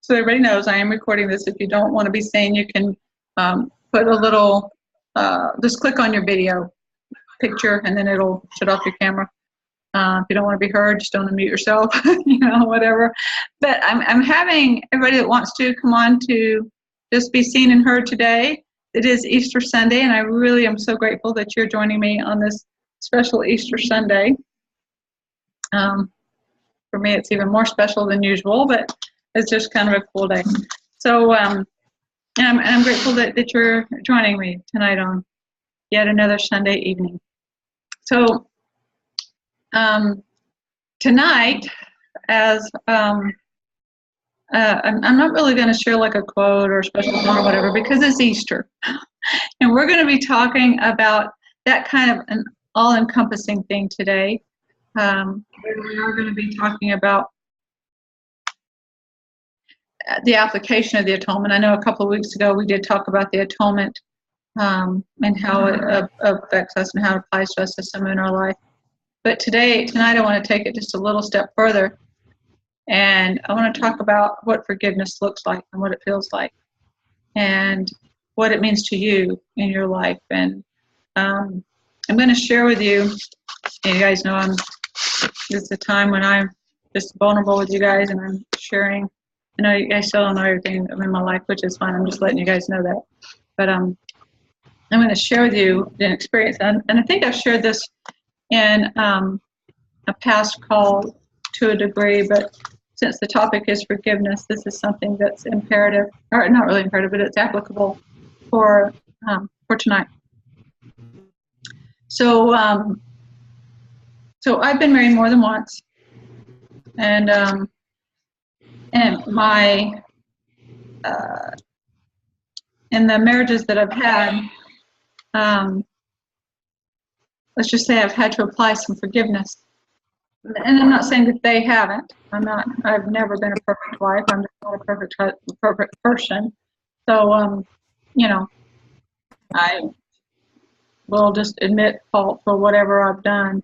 so everybody knows I am recording this. If you don't want to be seen, you can put a little, just click on your video picture, and then it'll shut off your camera. If you don't want to be heard, just don't unmute yourself, whatever. But I'm having everybody that wants to come on to just be seen and heard today. It is Easter Sunday, and I really am so grateful that you're joining me on this special Easter Sunday. For me, it's even more special than usual, but it's just kind of a cool day. So, and I'm grateful that you're joining me tonight on yet another Sunday evening. So, tonight, as I'm not really going to share like a quote or a special song or whatever, because it's Easter, and we're going to be talking about that kind of an all-encompassing thing today. We are going to be talking about the application of the atonement. I know a couple of weeks ago we did talk about the atonement and how it affects us and how it applies to us as some in our life. But tonight I want to take it just a little step further, and I want to talk about what forgiveness looks like and what it feels like and what it means to you in your life. And I'm going to share with you, and you guys know this is a time when I'm just vulnerable with you guys and I'm sharing. I know you guys still don't know everything in my life, which is fine. I'm just letting you guys know that. But I'm going to share with you an experience. And I think I've shared this in a past call to a degree, but since the topic is forgiveness, this is something that's imperative, or not really imperative, but it's applicable for tonight. So I've been married more than once, and my in the marriages that I've had, let's just say I've had to apply some forgiveness. And I'm not saying that they haven't. I've never been a perfect wife. I'm just not a perfect person. So, I will just admit fault for whatever I've done.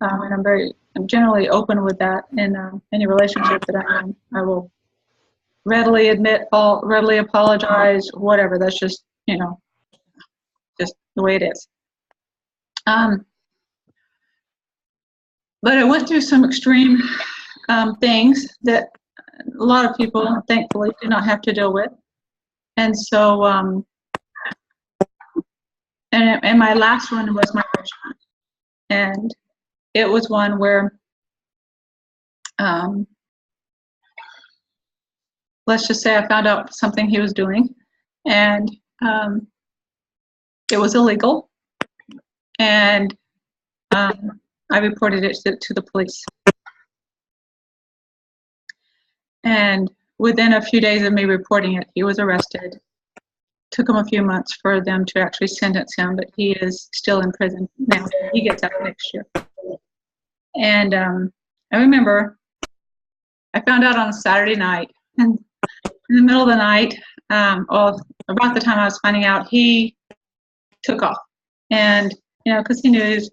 And I'm generally open with that in any relationship that I'm in. I will readily admit fault, readily apologize, whatever. That's just, just the way it is. But I went through some extreme things that a lot of people, thankfully, do not have to deal with. And so, and my last one was my husband. And it was one where, let's just say I found out something he was doing, and it was illegal. And I reported it to the police. And within a few days of me reporting it, he was arrested. Took him a few months for them to actually sentence him, but he is still in prison now. He gets out next year. And I remember I found out on a Saturday night, and in the middle of the night, about the time I was finding out, he took off. And because he knew he was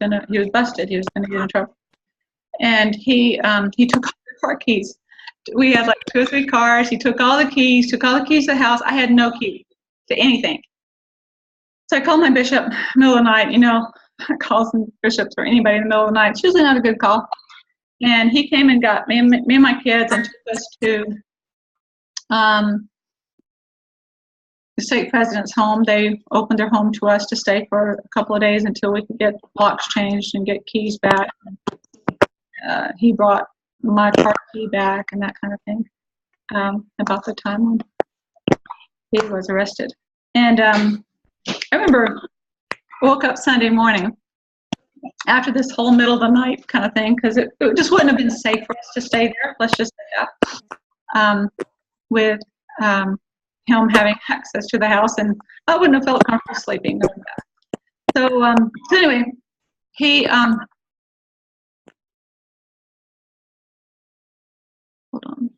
busted, he was gonna get in trouble. And he took all the car keys. We had like 2 or 3 cars. He took all the keys to the house. I had no key to anything. So I called my bishop middle of the night. I call some bishops or anybody in the middle of the night. It's usually not a good call. And he came and got me and my kids and took us to the stake president's home. They opened their home to us to stay for a couple of days until we could get locks changed and get keys back. He brought my car key back and that kind of thing, about the time when he was arrested. And I remember woke up Sunday morning after this whole middle of the night kind of thing, because it just wouldn't have been safe for us to stay there, let's just say that, with him having access to the house, and I wouldn't have felt comfortable sleeping knowing that. So anyway, he hold on.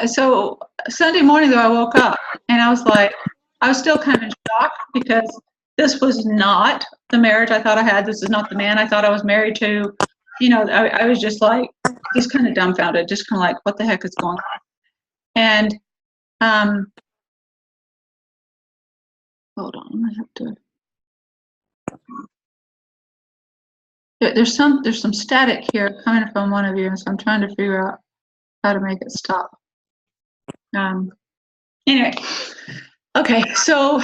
So Sunday morning though, I woke up and I was still kind of in shock, because this was not the marriage I thought I had. This is not the man I thought I was married to. I was just like, just kind of dumbfounded, just kind of like, what the heck is going on? And hold on, I have to. There's some static here coming from one of you, and so I'm trying to figure out how to make it stop. Anyway, okay, so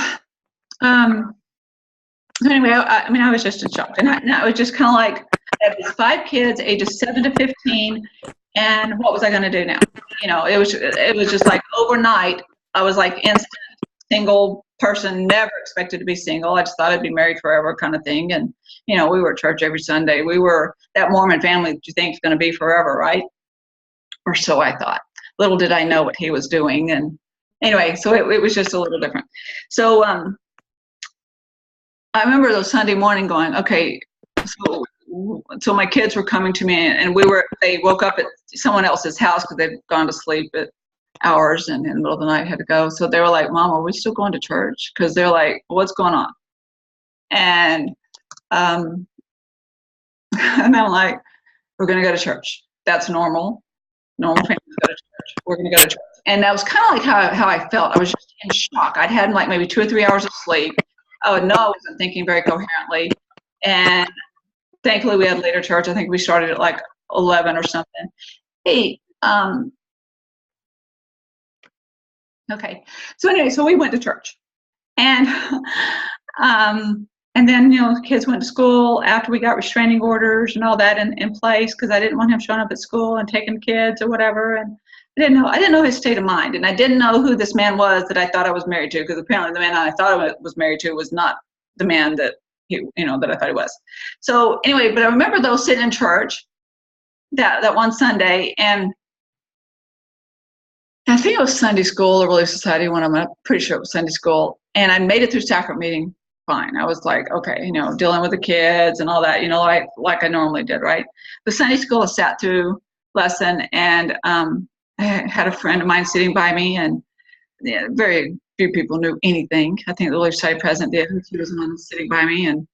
anyway, I was just in shock, and I was just kind of like, I have these 5 kids, ages 7 to 15, and what was I going to do now? It was just like overnight, I was like instant single person, never expected to be single. I just thought I'd be married forever kind of thing. And, we were at church every Sunday. We were that Mormon family that you think is going to be forever, right? Or so I thought. Little did I know what he was doing. And anyway, so it was just a little different. So I remember those Sunday morning going, okay, so my kids were coming to me, and they woke up at someone else's house because they'd gone to sleep at hours, and in the middle of the night had to go. So they were like, Mom, are we still going to church? Because they're like, what's going on? And and I'm like, we're going to go to church. That's normal. Normal families go to church. We're going to go to church. And that was kind of like how I felt. I was just in shock. I'd had like maybe 2 or 3 hours of sleep. I wasn't thinking very coherently. And thankfully we had later church. I think we started at like 11 or something. Hey, okay. So anyway, so we went to church. And then, the kids went to school after we got restraining orders and all that in place, because I didn't want him showing up at school and taking kids or whatever. And I didn't know his state of mind. And I didn't know who this man was that I thought I was married to, because apparently the man I thought I was married to was not the man that that I thought he was. So anyway, but I remember though sitting in church that one Sunday, and I think it was Sunday school or Relief Society, one of them. I'm pretty sure it was Sunday school. And I made it through sacrament meeting fine. I was like, okay, dealing with the kids and all that, like I normally did, right? The Sunday school I sat through lesson, and I had a friend of mine sitting by me, and very few people knew anything. I think the Relief Society president did. He was the one sitting by me, and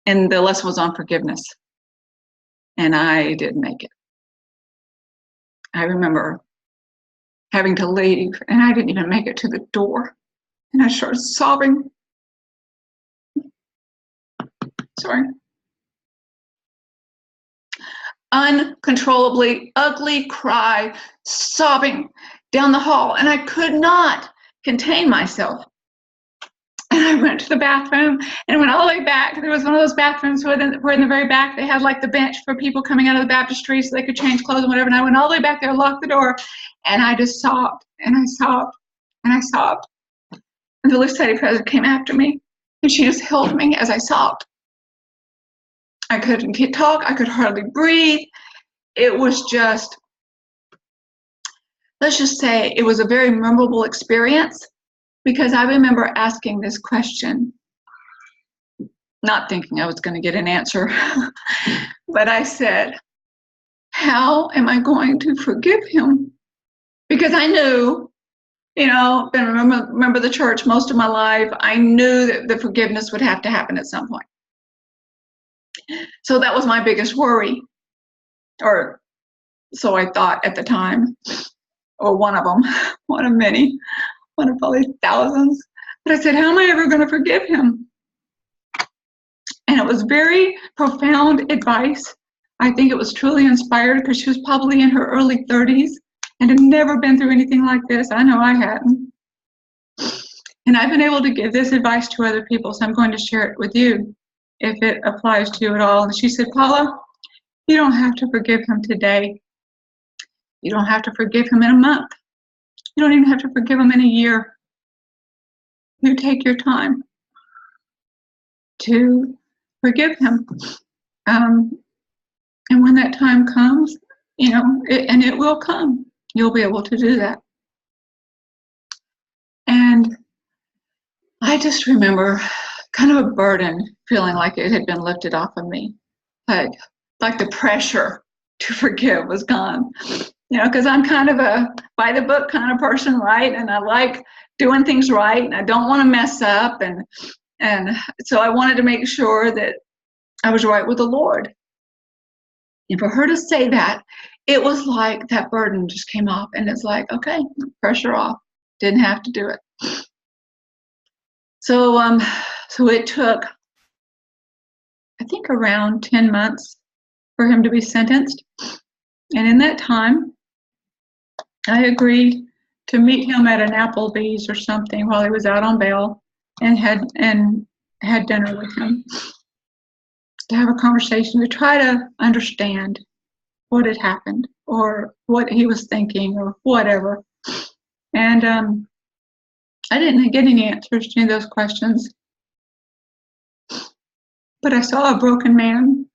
the lesson was on forgiveness. And I didn't make it. I remember having to leave, and I didn't even make it to the door. And I started sobbing. Sorry. Uncontrollably ugly cry, sobbing down the hall, and I could not contain myself. And I went to the bathroom and went all the way back. There was one of those bathrooms where in the very back they had like the bench for people coming out of the baptistry so they could change clothes and whatever. And I went all the way back there, locked the door, and I just sobbed and I sobbed and I sobbed. And the Relief Society president came after me, and she just held me as I sobbed. I couldn't talk. I could hardly breathe. It was just, let's just say, it was a very memorable experience, because I remember asking this question, not thinking I was going to get an answer, but I said, how am I going to forgive him? Because I knew, been remember the church most of my life. I knew that the forgiveness would have to happen at some point. So that was my biggest worry, or so I thought at the time, or one of them, one of many, one of probably thousands. But I said, how am I ever going to forgive him? And it was very profound advice. I think it was truly inspired, because she was probably in her early 30s and had never been through anything like this. I know I hadn't. And I've been able to give this advice to other people, so I'm going to share it with you if it applies to you at all. And she said, Paula, you don't have to forgive him today. You don't have to forgive him in a month. You don't even have to forgive him in a year. You take your time to forgive him. And when that time comes, and it will come, you'll be able to do that. And I just remember kind of a burden, feeling like it had been lifted off of me. Like the pressure to forgive was gone. Because I'm kind of a by the book kind of person, right? And I like doing things right, and I don't want to mess up. And so I wanted to make sure that I was right with the Lord. And for her to say that, it was like that burden just came off, and it's like, okay, pressure off. Didn't have to do it. So it took, I think, around 10 months for him to be sentenced. And in that time, I agreed to meet him at an Applebee's or something while he was out on bail, and had dinner with him, to have a conversation, to try to understand what had happened or what he was thinking or whatever. And I didn't get any answers to any of those questions, but I saw a broken man.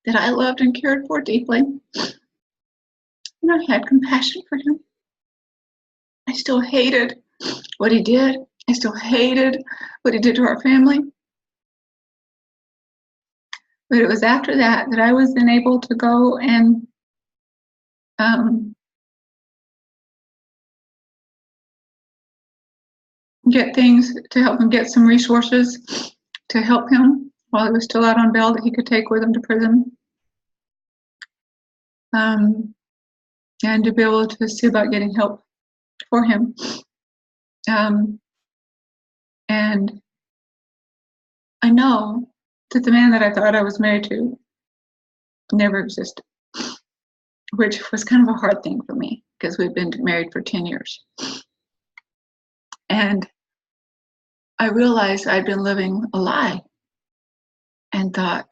That I loved and cared for deeply. And I had compassion for him. I still hated what he did. I still hated what he did to our family. But it was after that that I was then able to go and get things to help him, get some resources to help him while he was still out on bail that he could take with him to prison. And to be able to see about getting help for him. And I know that the man that I thought I was married to never existed, which was kind of a hard thing for me because we've been married for 10 years. And I realized I'd been living a lie and thought,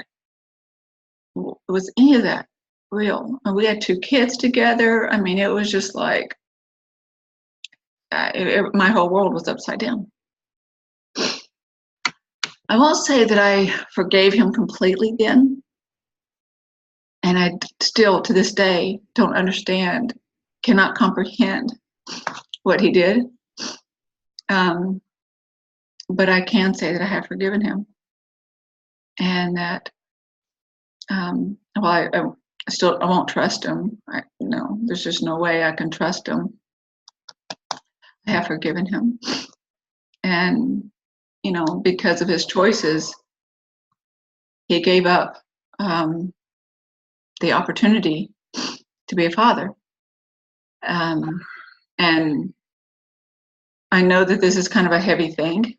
was any of that real? And we had 2 kids together. I mean, it was just like, my whole world was upside down. I won't say that I forgave him completely then. And I still, to this day, don't understand, cannot comprehend what he did. But I can say that I have forgiven him. And that, I won't trust him. There's just no way I can trust him. I have forgiven him. And, because of his choices, he gave up the opportunity to be a father. And I know that this is kind of a heavy thing,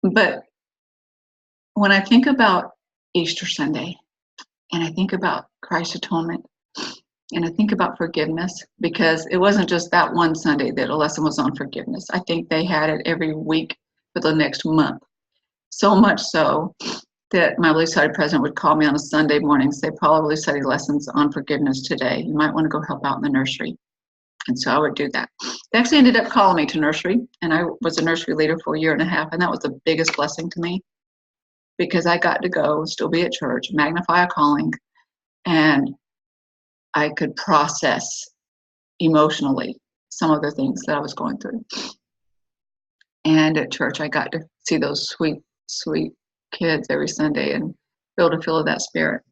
but when I think about Easter Sunday, and I think about Christ's atonement, and I think about forgiveness, because it wasn't just that one Sunday that a lesson was on forgiveness. I think they had it every week for the next month. So much so that my Relief Society president would call me on a Sunday morning and say, Paula, Relief Society lessons on forgiveness today. You might want to go help out in the nursery. And so I would do that. They actually ended up calling me to nursery, and I was a nursery leader for a year and a half, and that was the biggest blessing to me, because I got to go, still be at church, magnify a calling, and I could process emotionally some of the things that I was going through. And at church, I got to see those sweet, sweet kids every Sunday and be able to feel that spirit.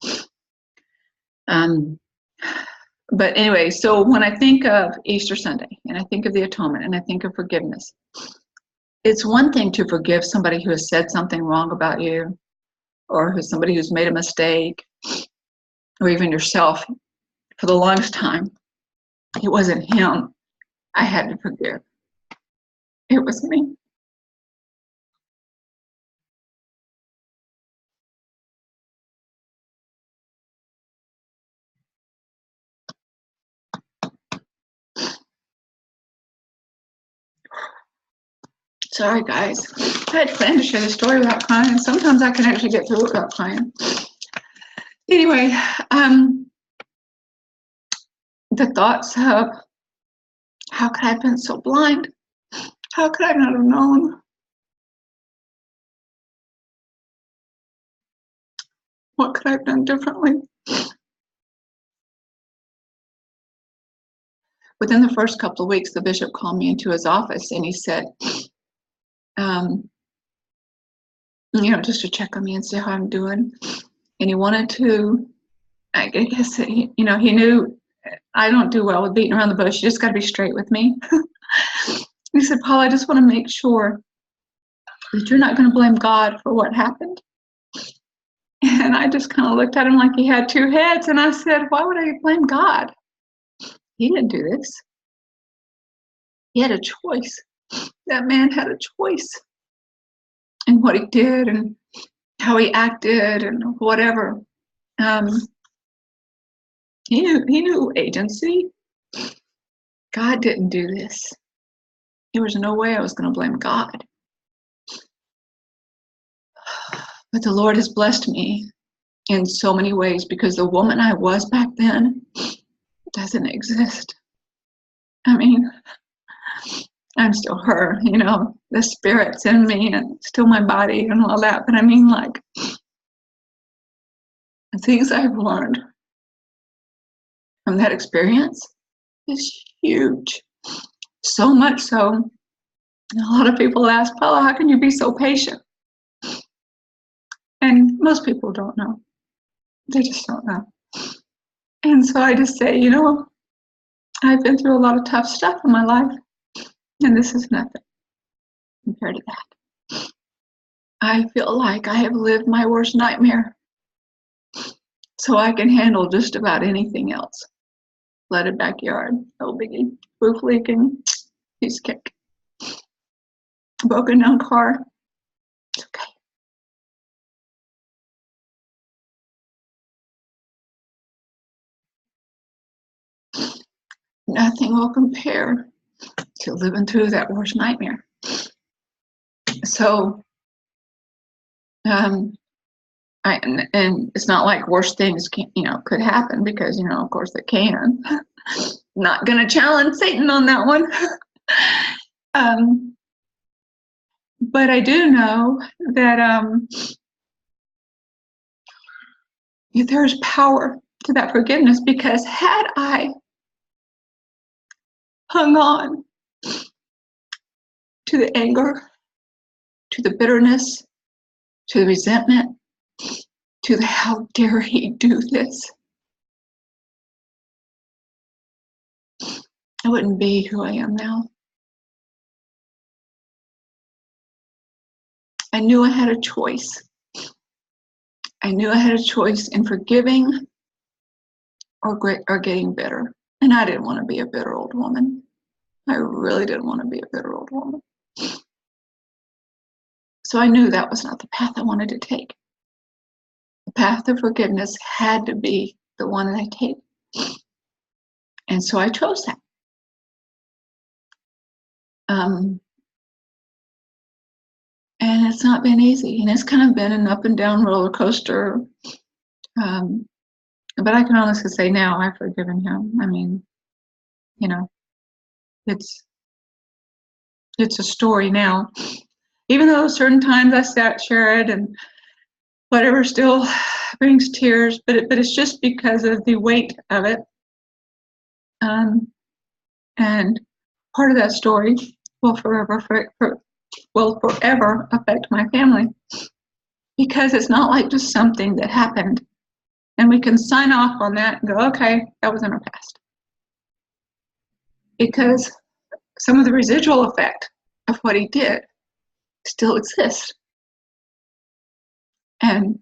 But anyway, so when I think of Easter Sunday, and I think of the atonement, and I think of forgiveness, it's one thing to forgive somebody who has said something wrong about you, or somebody who's made a mistake, or even yourself. For the longest time, it wasn't him I had to forgive. It was me. Sorry, guys. I had planned to share the story without crying, and sometimes I can actually get through it without crying. Anyway, the thoughts of, how could I have been so blind? How could I not have known? What could I have done differently? Within the first couple of weeks, the bishop called me into his office, and he said, just to check on me and see how I'm doing. And he wanted to, I guess, he knew I don't do well with beating around the bush. You just got to be straight with me. He said, Paula, I just want to make sure that you're not going to blame God for what happened. And I just kind of looked at him like he had two heads. And I said, why would I blame God? He didn't do this. He had a choice. That man had a choice in what he did and how he acted and whatever. He knew agency. God didn't do this. There was no way I was going to blame God. But the Lord has blessed me in so many ways because the woman I was back then doesn't exist. I mean, I'm still her, you know, the spirit's in me and still my body and all that. But I mean, like, the things I've learned from that experience is huge. So much so, a lot of people ask, Paula, how can you be so patient? And most people don't know. They just don't know. And so I just say, you know, I've been through a lot of tough stuff in my life, and this is nothing compared to that. I feel like I have lived my worst nightmare, so I can handle just about anything else. Flooded backyard, no biggie. Roof leaking, piece of cake. Broken down car, it's okay. Nothing will compare to living through that worst nightmare. So, and it's not like worse things can, could happen because, of course they can. Not going to challenge Satan on that one. But I do know that there's power to that forgiveness, because had I hung on to the anger, to the bitterness, to the resentment, to the how dare he do this, I wouldn't be who I am now. I knew I had a choice. I knew I had a choice in forgiving or getting bitter. And I didn't want to be a bitter old woman. I really didn't want to be a bitter old woman. So I knew that was not the path I wanted to take. The path of forgiveness had to be the one that I take. And so I chose that. And it's not been easy. And it's kind of been an up and down roller coaster. But I can honestly say now I've forgiven him. I mean, it's a story now. Even though certain times I sat, share it, and whatever still brings tears, but it's just because of the weight of it. And part of that story will forever affect my family, because it's not like just something that happened and we can sign off on that and go, okay, that was in our past. Because some of the residual effect of what he did still exists. And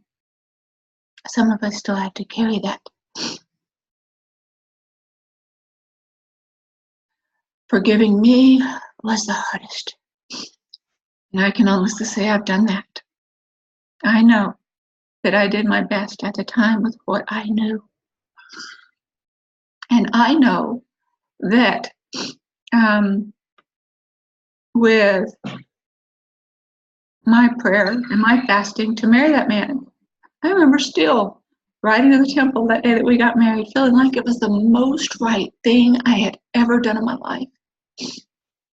some of us still have to carry that. Forgiving me was the hardest. And I can honestly say I've done that. I know that I did my best at the time with what I knew. And I know that with my prayer and my fasting to marry that man, I remember still riding to the temple that day that we got married, feeling like it was the most right thing I had ever done in my life.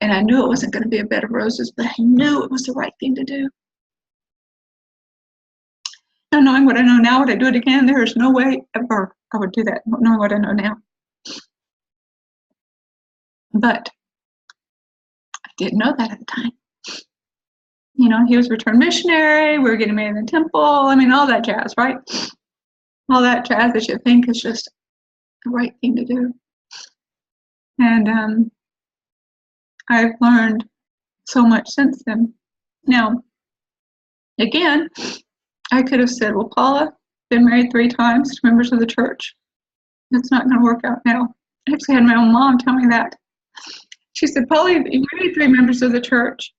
And I knew it wasn't going to be a bed of roses, but I knew it was the right thing to do. Now, knowing what I know now, would I do it again? There is no way ever I would do that, knowing what I know now. But I didn't know that at the time. He was a returned missionary. We were getting married in the temple. I mean, all that jazz, right? All that jazz that you think is just the right thing to do. And I've learned so much since then. Now, again, I could have said, well, Paula, been married 3 times to members of the church. It's not going to work out now. I actually had my own mom tell me that. She said, Paula, you married 3 members of the church.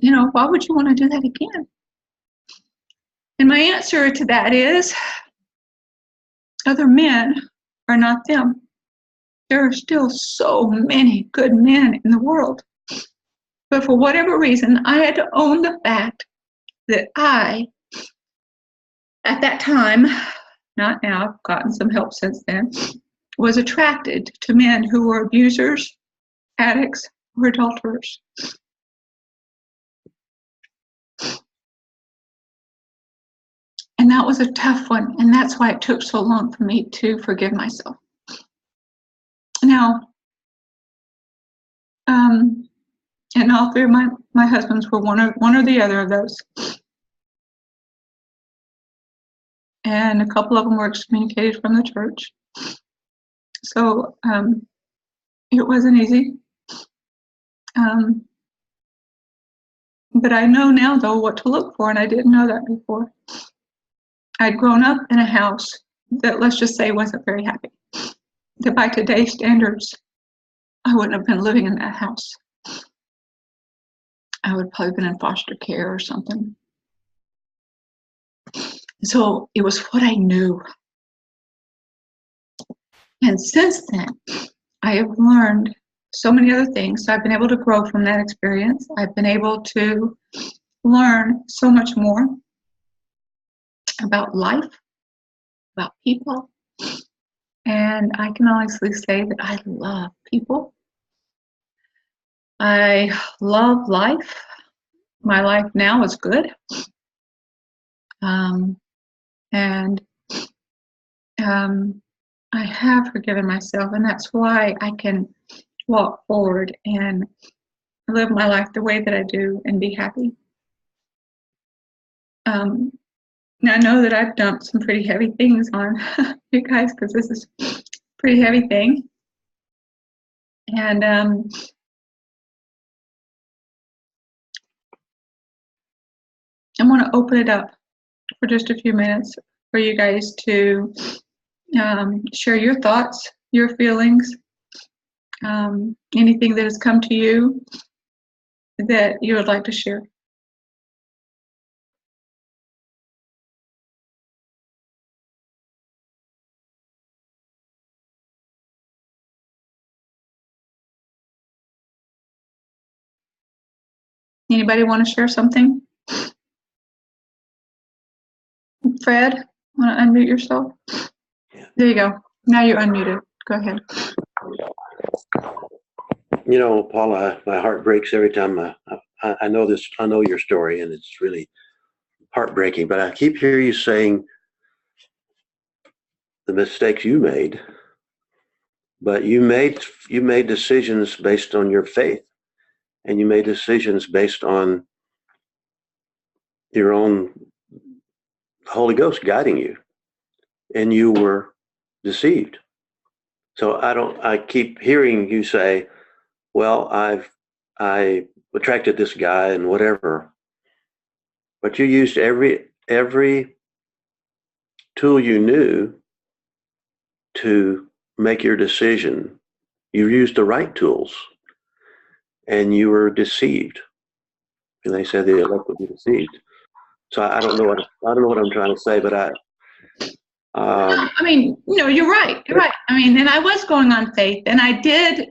Why would you want to do that again? And my answer to that is, other men are not them. There are still so many good men in the world. But for whatever reason, I had to own the fact that I, at that time, not now, I've gotten some help since then, was attracted to men who were abusers, addicts, or adulterers. And that was a tough one, and that's why it took so long for me to forgive myself. Now, and all 3 of my husbands were one or the other of those. And a couple of them were excommunicated from the church. So it wasn't easy. But I know now, though, what to look for, and I didn't know that before. I'd grown up in a house that, let's just say, wasn't very happy. That by today's standards, I wouldn't have been living in that house. I would probably been in foster care or something. So it was what I knew. And since then, I have learned so many other things. So I've been able to grow from that experience. I've been able to learn so much more about life, about people. And I can honestly say that I love people. I love life. My life now is good. I have forgiven myself, and that's why I can walk forward and live my life the way that I do and be happy. Now I know that I've dumped some pretty heavy things on you guys, because this is a pretty heavy thing. And I want to open it up for just a few minutes for you guys to share your thoughts, your feelings, anything that has come to you that you would like to share. Anybody want to share something? Fred, want to unmute yourself? Yeah. There you go. Now you're unmuted. Go ahead. Paula, my heart breaks every time I know this. I know your story, and it's really heartbreaking. But I keep hearing you saying the mistakes you made, but you made decisions based on your faith, and you made decisions based on your own Holy Ghost guiding you, and you were deceived. So I keep hearing you say, well, I attracted this guy and whatever, but you used every tool you knew to make your decision. You used the right tools, and you were deceived. And they said the elect would be deceived. So I don't know what I'm trying to say, but you're right. You're right. And I was going on faith, and I did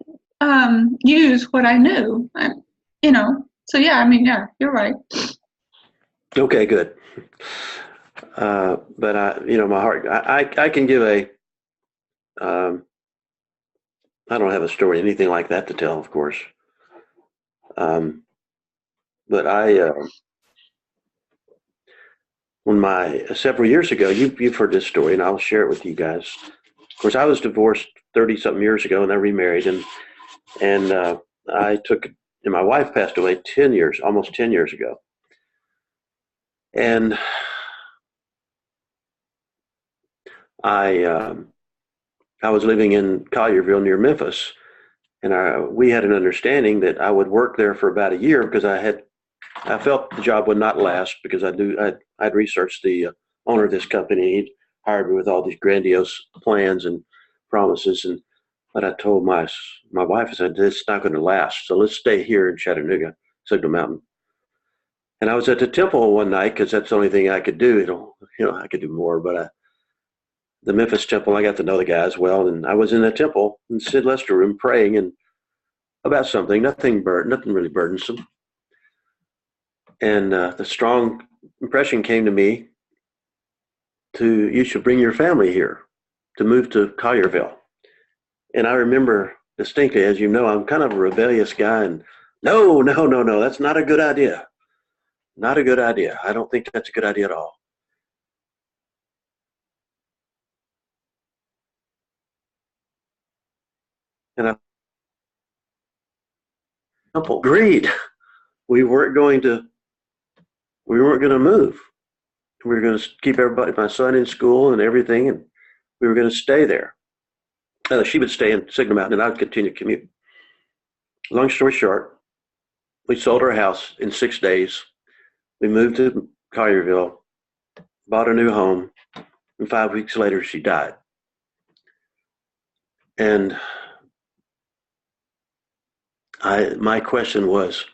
use what I knew. So yeah, you're right. Okay, good. But my heart, I can give I don't have a story, anything like that to tell, of course. But several years ago, you've heard this story, and I'll share it with you guys. Of course, I was divorced 30-something years ago, and I remarried, and my wife passed away almost 10 years ago. And I I was living in Collierville near Memphis, and we had an understanding that I would work there for about a year because I felt the job would not last because I'd researched the owner of this company. He'd hired me with all these grandiose plans and promises, but I told my wife, I said, this is not going to last, so let's stay here in Chattanooga, Signal Mountain. And I was at the temple one night because that's the only thing I could do. I could do more, but the Memphis temple, I got to know the guys well, and I was in the temple in Sid Lester room praying and about something, nothing really burdensome. And the strong impression came to me you should bring your family here, to move to Collierville. And I remember distinctly, as you know, I'm kind of a rebellious guy, and no, that's not a good idea. Not a good idea. I don't think that's a good idea at all. And I agreed. We weren't going to move. We were going to keep my son in school and everything, and we were going to stay there. She would stay in Signal Mountain, and I would continue to commute. Long story short, we sold our house in 6 days. We moved to Collierville, bought a new home, and 5 weeks later, she died. And my question was,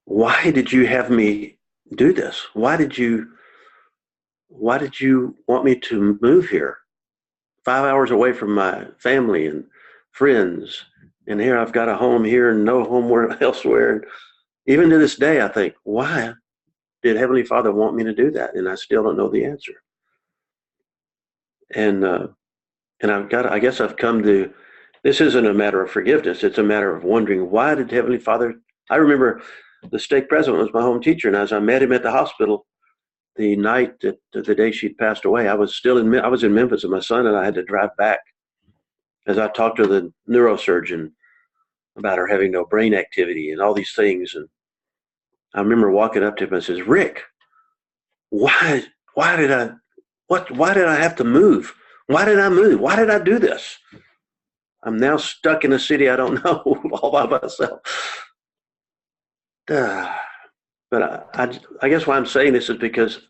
why did you have me do this? Why did you want me to move here? 5 hours away from my family and friends. And here I've got a home here and no home elsewhere. Even to this day, I think, why did Heavenly Father want me to do that? And I still don't know the answer. And I guess I've come to, this isn't a matter of forgiveness. It's a matter of wondering, why did Heavenly Father, I remember the stake president was my home teacher. And as I met him at the hospital, the night that the day she'd passed away, I was in Memphis, and my son and I had to drive back as I talked to the neurosurgeon about her having no brain activity and all these things. And I remember walking up to him and says, Rick, why did I have to move? Why did I move? Why did I do this? I'm now stuck in a city I don't know all by myself. But I guess why I'm saying this is because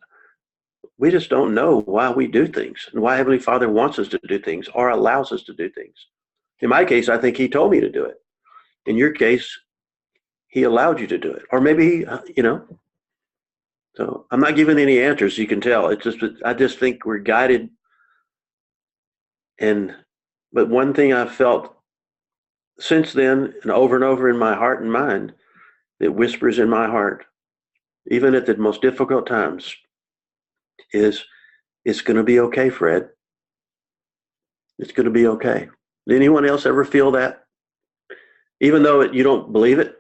we just don't know why we do things and why Heavenly Father wants us to do things or allows us to do things. In my case, I think He told me to do it. In your case, He allowed you to do it. Or maybe, So I'm not giving any answers, you can tell. I just think we're guided. But one thing I've felt since then and over in my heart and mind that whispers in my heart, even at the most difficult times, is it's going to be okay, Fred. It's going to be okay. Did anyone else ever feel that? Even though you don't believe it?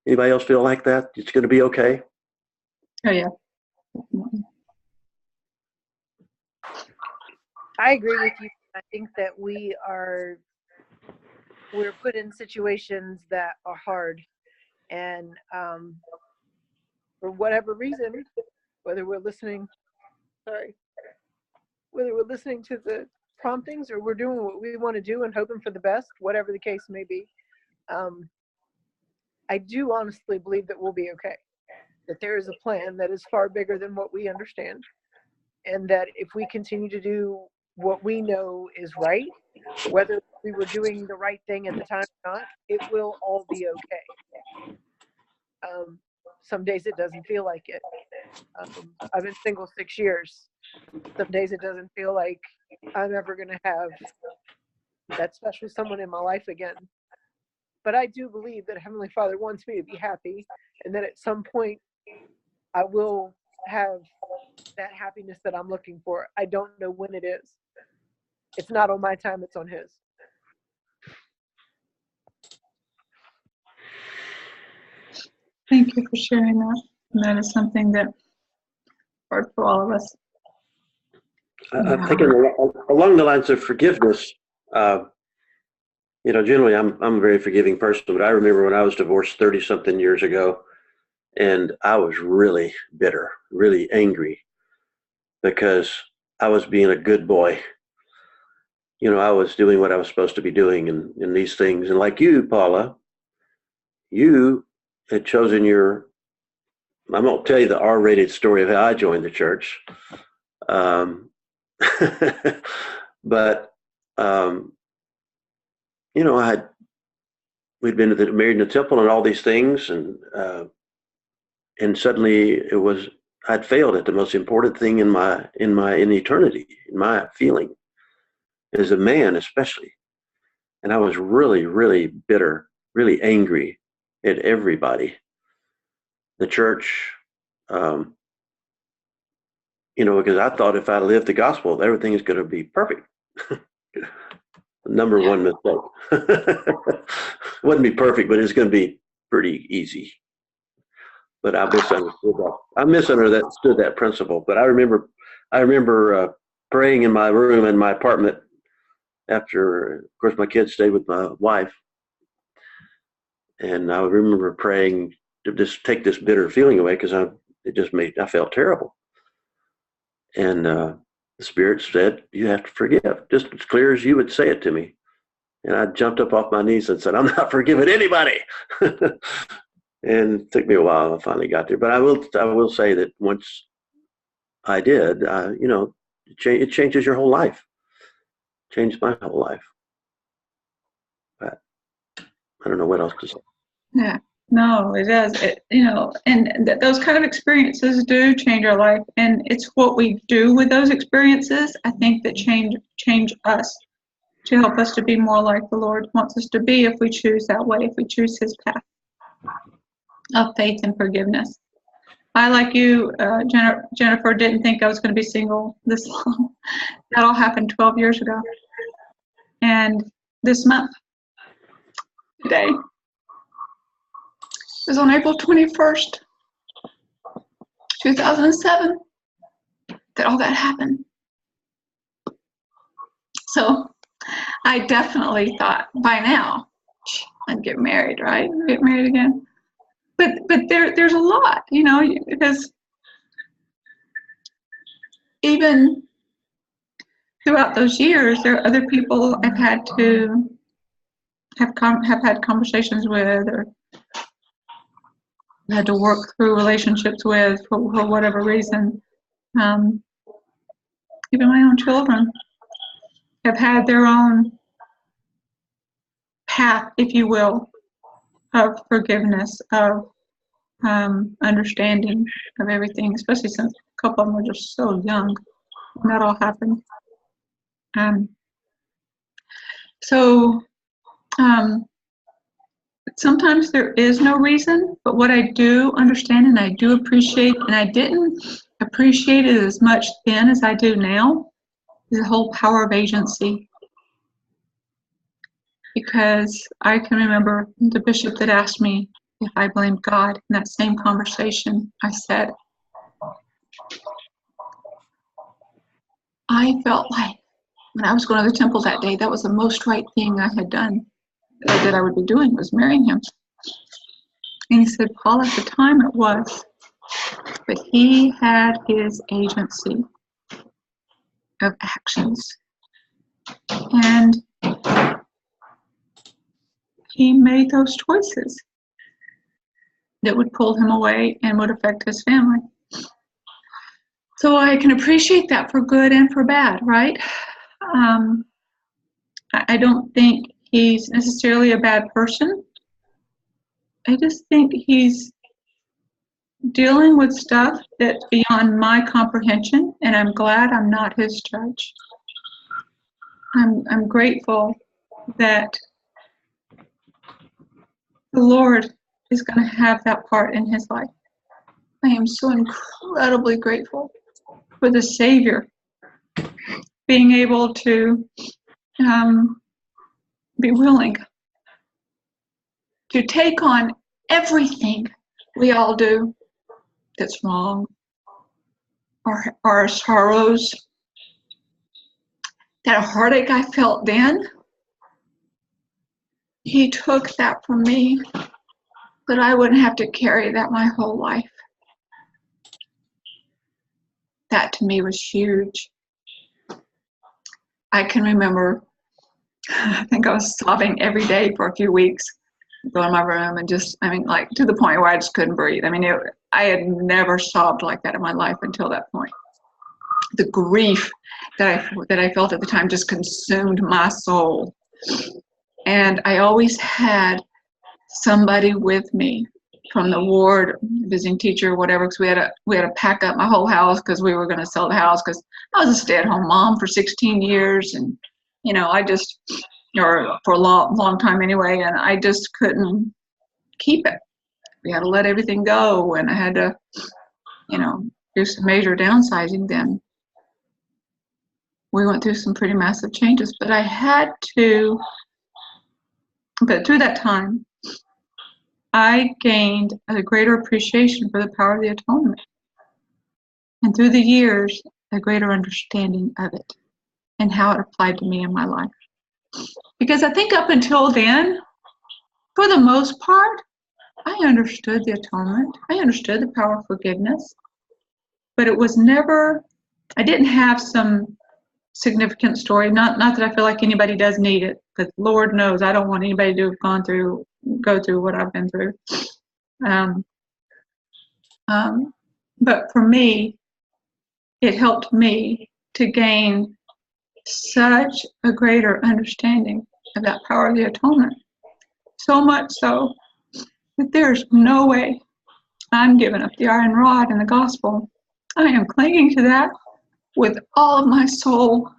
Anybody else feel like that? It's going to be okay? Oh, yeah. I agree with you. I think that we're put in situations that are hard, and for whatever reason, whether we're listening to the promptings or we're doing what we want to do and hoping for the best, whatever the case may be, I do honestly believe that we'll be okay, that there is a plan that is far bigger than what we understand, and that if we continue to do what we know is right, whether we were doing the right thing at the time or not, it will all be okay. Some days it doesn't feel like it. I've been single 6 years. Some days it doesn't feel like I'm ever going to have that special someone in my life again. But I do believe that Heavenly Father wants me to be happy, and that at some point I will have that happiness that I'm looking for. I don't know when it is. It's not on my time, it's on His. Thank you for sharing that. And that is something that hard for all of us. I'm thinking along the lines of forgiveness. Generally I'm a very forgiving person, but I remember when I was divorced 30-something years ago, and I was really bitter, really angry, because I was being a good boy. I was doing what I was supposed to be doing in these things. And like you, Paula, you had chosen I won't tell you the R-rated story of how I joined the church. But, we'd been married in the temple and all these things. And suddenly I'd failed at the most important thing in eternity, in my feeling, as a man, especially. And I was really, really bitter, really angry at everybody. The church, because I thought if I lived the gospel, everything is going to be perfect. Number one mistake. Wouldn't be perfect, but it's going to be pretty easy. But I misunderstood that. I misunderstood that principle. But I remember praying in my room in my apartment after, of course, my kids stayed with my wife. And I remember praying to just take this bitter feeling away, because I felt terrible. And the Spirit said, you have to forgive, just as clear as you would say it to me. And I jumped up off my knees and said, I'm not forgiving anybody. And it took me a while. I finally got there. But I will say that once I did, it changes your whole life. Changed my whole life. But I don't know what else to say. Yeah, no, it does. Those kind of experiences do change our life, and it's what we do with those experiences, I think, that change us, to help us to be more like the Lord wants us to be, if we choose that way, if we choose His path of faith and forgiveness. I, like you, Jennifer, didn't think I was going to be single this long. That all happened 12 years ago. And this month, today, it was on April 21st, 2007, that all that happened. So I definitely thought by now I'd get married, right? Get married again. But there's a lot, because even throughout those years, there are other people I've had to have had conversations with, or had to work through relationships with for whatever reason. Even my own children have had their own path, if you will, of forgiveness, of understanding of everything, especially since a couple of them were just so young when that all happened. Sometimes there is no reason, but what I do understand and I do appreciate, and I didn't appreciate it as much then as I do now, is the whole power of agency. Because I can remember the bishop that asked me if I blamed God. In that same conversation, I said, I felt like when I was going to the temple that day, that was the most right thing I had done, that I would be doing, was marrying him. And he said, Paul, at the time it was, but he had his agency of actions. And he made those choices that would pull him away and would affect his family. So I can appreciate that for good and for bad, right? I don't think he's necessarily a bad person. I just think he's dealing with stuff that's beyond my comprehension, and I'm glad I'm not his judge. I'm grateful that the Lord is going to have that part in his life. I am so incredibly grateful for the Savior being able to be willing to take on everything we all do that's wrong, our sorrows, that heartache I felt then. He took that from me, that I wouldn't have to carry that my whole life. That to me was huge. I can remember, I think I was sobbing every day for a few weeks, go in my room and just, I mean, like to the point where I just couldn't breathe. I mean, I had never sobbed like that in my life until that point. The grief that I felt at the time just consumed my soul. And I always had somebody with me from the ward, visiting teacher, whatever, because we had to pack up my whole house because we were going to sell the house, because I was a stay-at-home mom for 16 years, and I just, or for a long time anyway, and I just couldn't keep it. We had to let everything go, and I had to, do some major downsizing then. We went through some pretty massive changes, but through that time, I gained a greater appreciation for the power of the atonement. And through the years, a greater understanding of it and how it applied to me in my life. Because I think up until then, for the most part, I understood the atonement. I understood the power of forgiveness. But it was never, I didn't have some significant story. Not that I feel like anybody does need it, because Lord knows I don't want anybody to have go through what I've been through. But for me, it helped me to gain such a greater understanding of that power of the atonement. So much so that there's no way I'm giving up the iron rod in the gospel. I am clinging to that with all of my soul.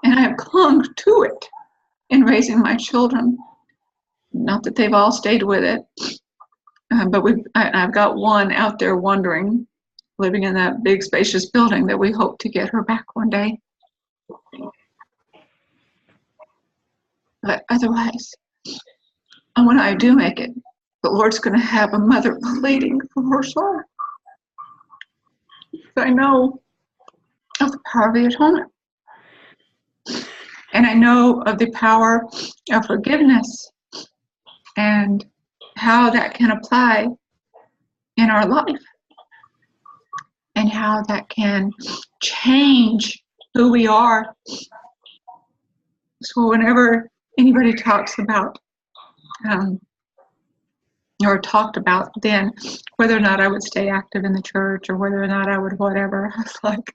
And I have clung to it in raising my children. Not that they've all stayed with it, but I've got one out there wandering, living in that big spacious building that we hope to get her back one day. But otherwise, and when I do make it, the Lord's going to have a mother pleading for her soul. I know of the power of the atonement. And I know of the power of forgiveness and how that can apply in our life and how that can change who we are. So whenever anybody talks about or talked about then whether or not I would stay active in the church or whether or not I would whatever, I was like,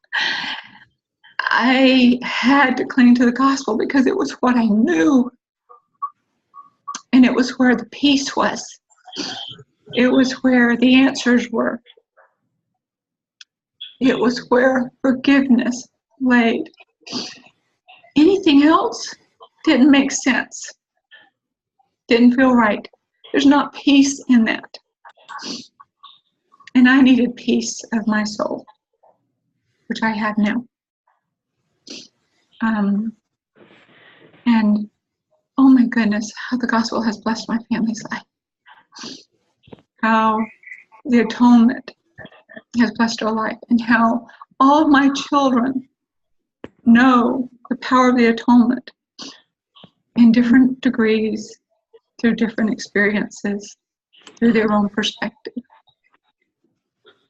I had to cling to the gospel because it was what I knew. And it was where the peace was. It was where the answers were. It was where forgiveness laid. Anything else didn't make sense. Didn't feel right. There's not peace in that. And I needed peace of my soul, which I have now. And oh my goodness, how the gospel has blessed my family's life. How the atonement has blessed our life, and how all of my children know the power of the atonement in different degrees, through different experiences, through their own perspective.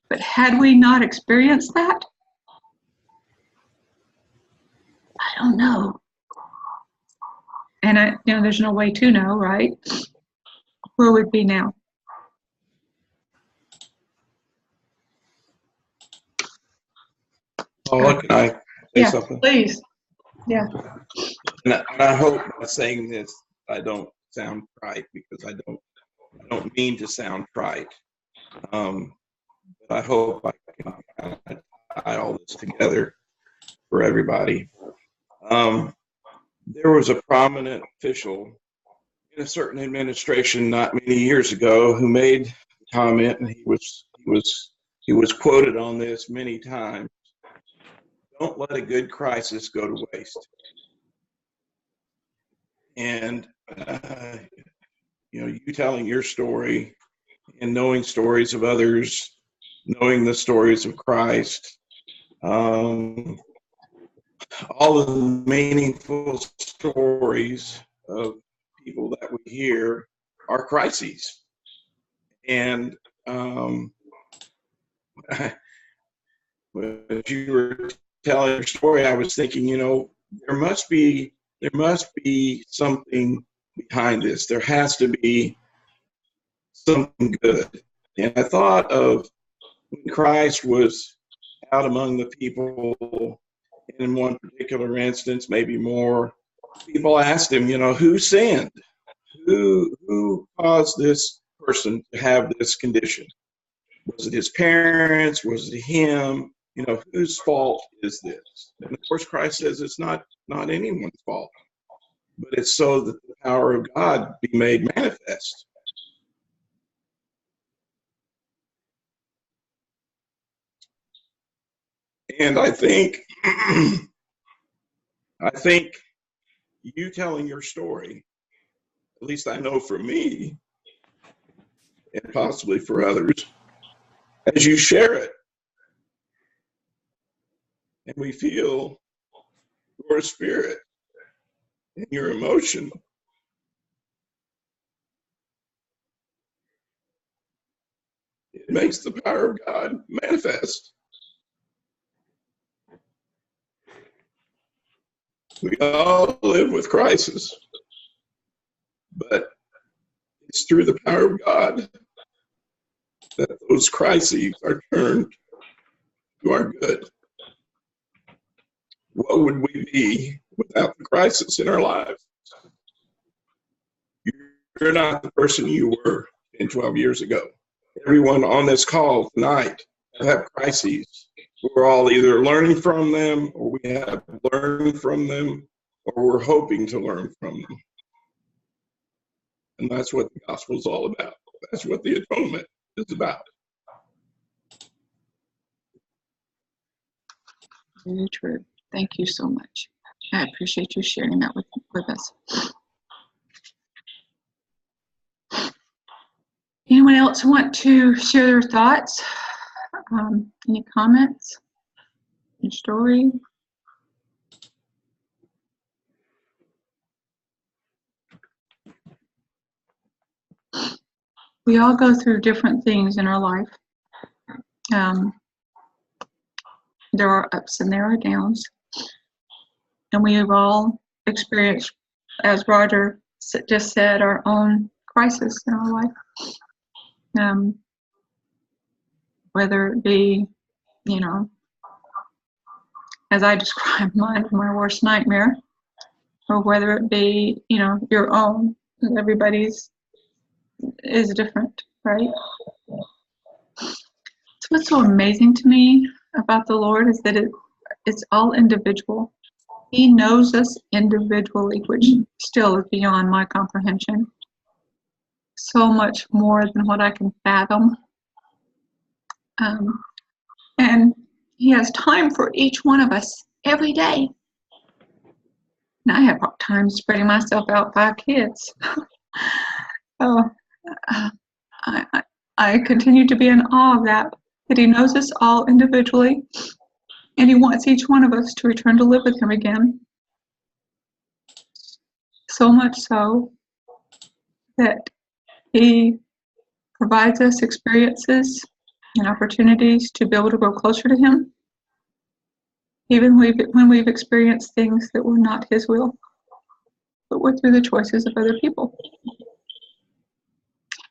But had we not experienced that, I don't know. And there's no way to know, right? Where would be now? Paula, can I say something? Please. Yeah. And I hope by saying this, I don't sound trite, because I don't mean to sound trite. But I hope I can kind of tie all this together for everybody. There was a prominent official in a certain administration not many years ago who made a comment, and he was quoted on this many times. Don't let a good crisis go to waste. And you telling your story and knowing stories of others, knowing the stories of Christ, all of the meaningful stories of people that we hear are crises. And what you were telling your story, I was thinking, there must be something behind this. There has to be something good. And I thought of when Christ was out among the people, in one particular instance, maybe more, people asked him, who sinned? Who caused this person to have this condition? Was it his parents? Was it him? Whose fault is this? And of course, Christ says it's not anyone's fault, but it's so that the power of God be made manifest. And I think you telling your story, at least I know for me, and possibly for others, as you share it, and we feel your spirit and your emotion, it makes the power of God manifest. We all live with crisis, but it's through the power of God that those crises are turned to our good. What would we be without the crisis in our lives? You're not the person you were 10, 12 years ago. Everyone on this call tonight have crises. We're all either learning from them, or we have learned from them, or we're hoping to learn from them. And that's what the gospel is all about. That's what the atonement is about. Very true. Thank you so much. I appreciate you sharing that with us. Anyone else want to share their thoughts? Any comments? Your story? We all go through different things in our life. There are ups and there are downs. And we have all experienced, as Roger just said, our own crisis in our life. Whether it be, as I described mine, my worst nightmare, or whether it be, your own. Everybody's is different, right? So what's so amazing to me about the Lord is that it's all individual. He knows us individually, which still is beyond my comprehension. So much more than what I can fathom. And He has time for each one of us every day. And I have time spreading myself out 5 kids. So I continue to be in awe of that He knows us all individually, and He wants each one of us to return to live with Him again. So much so that He provides us experiences and opportunities to be able to grow closer to Him, even when we've experienced things that were not His will, but were through the choices of other people.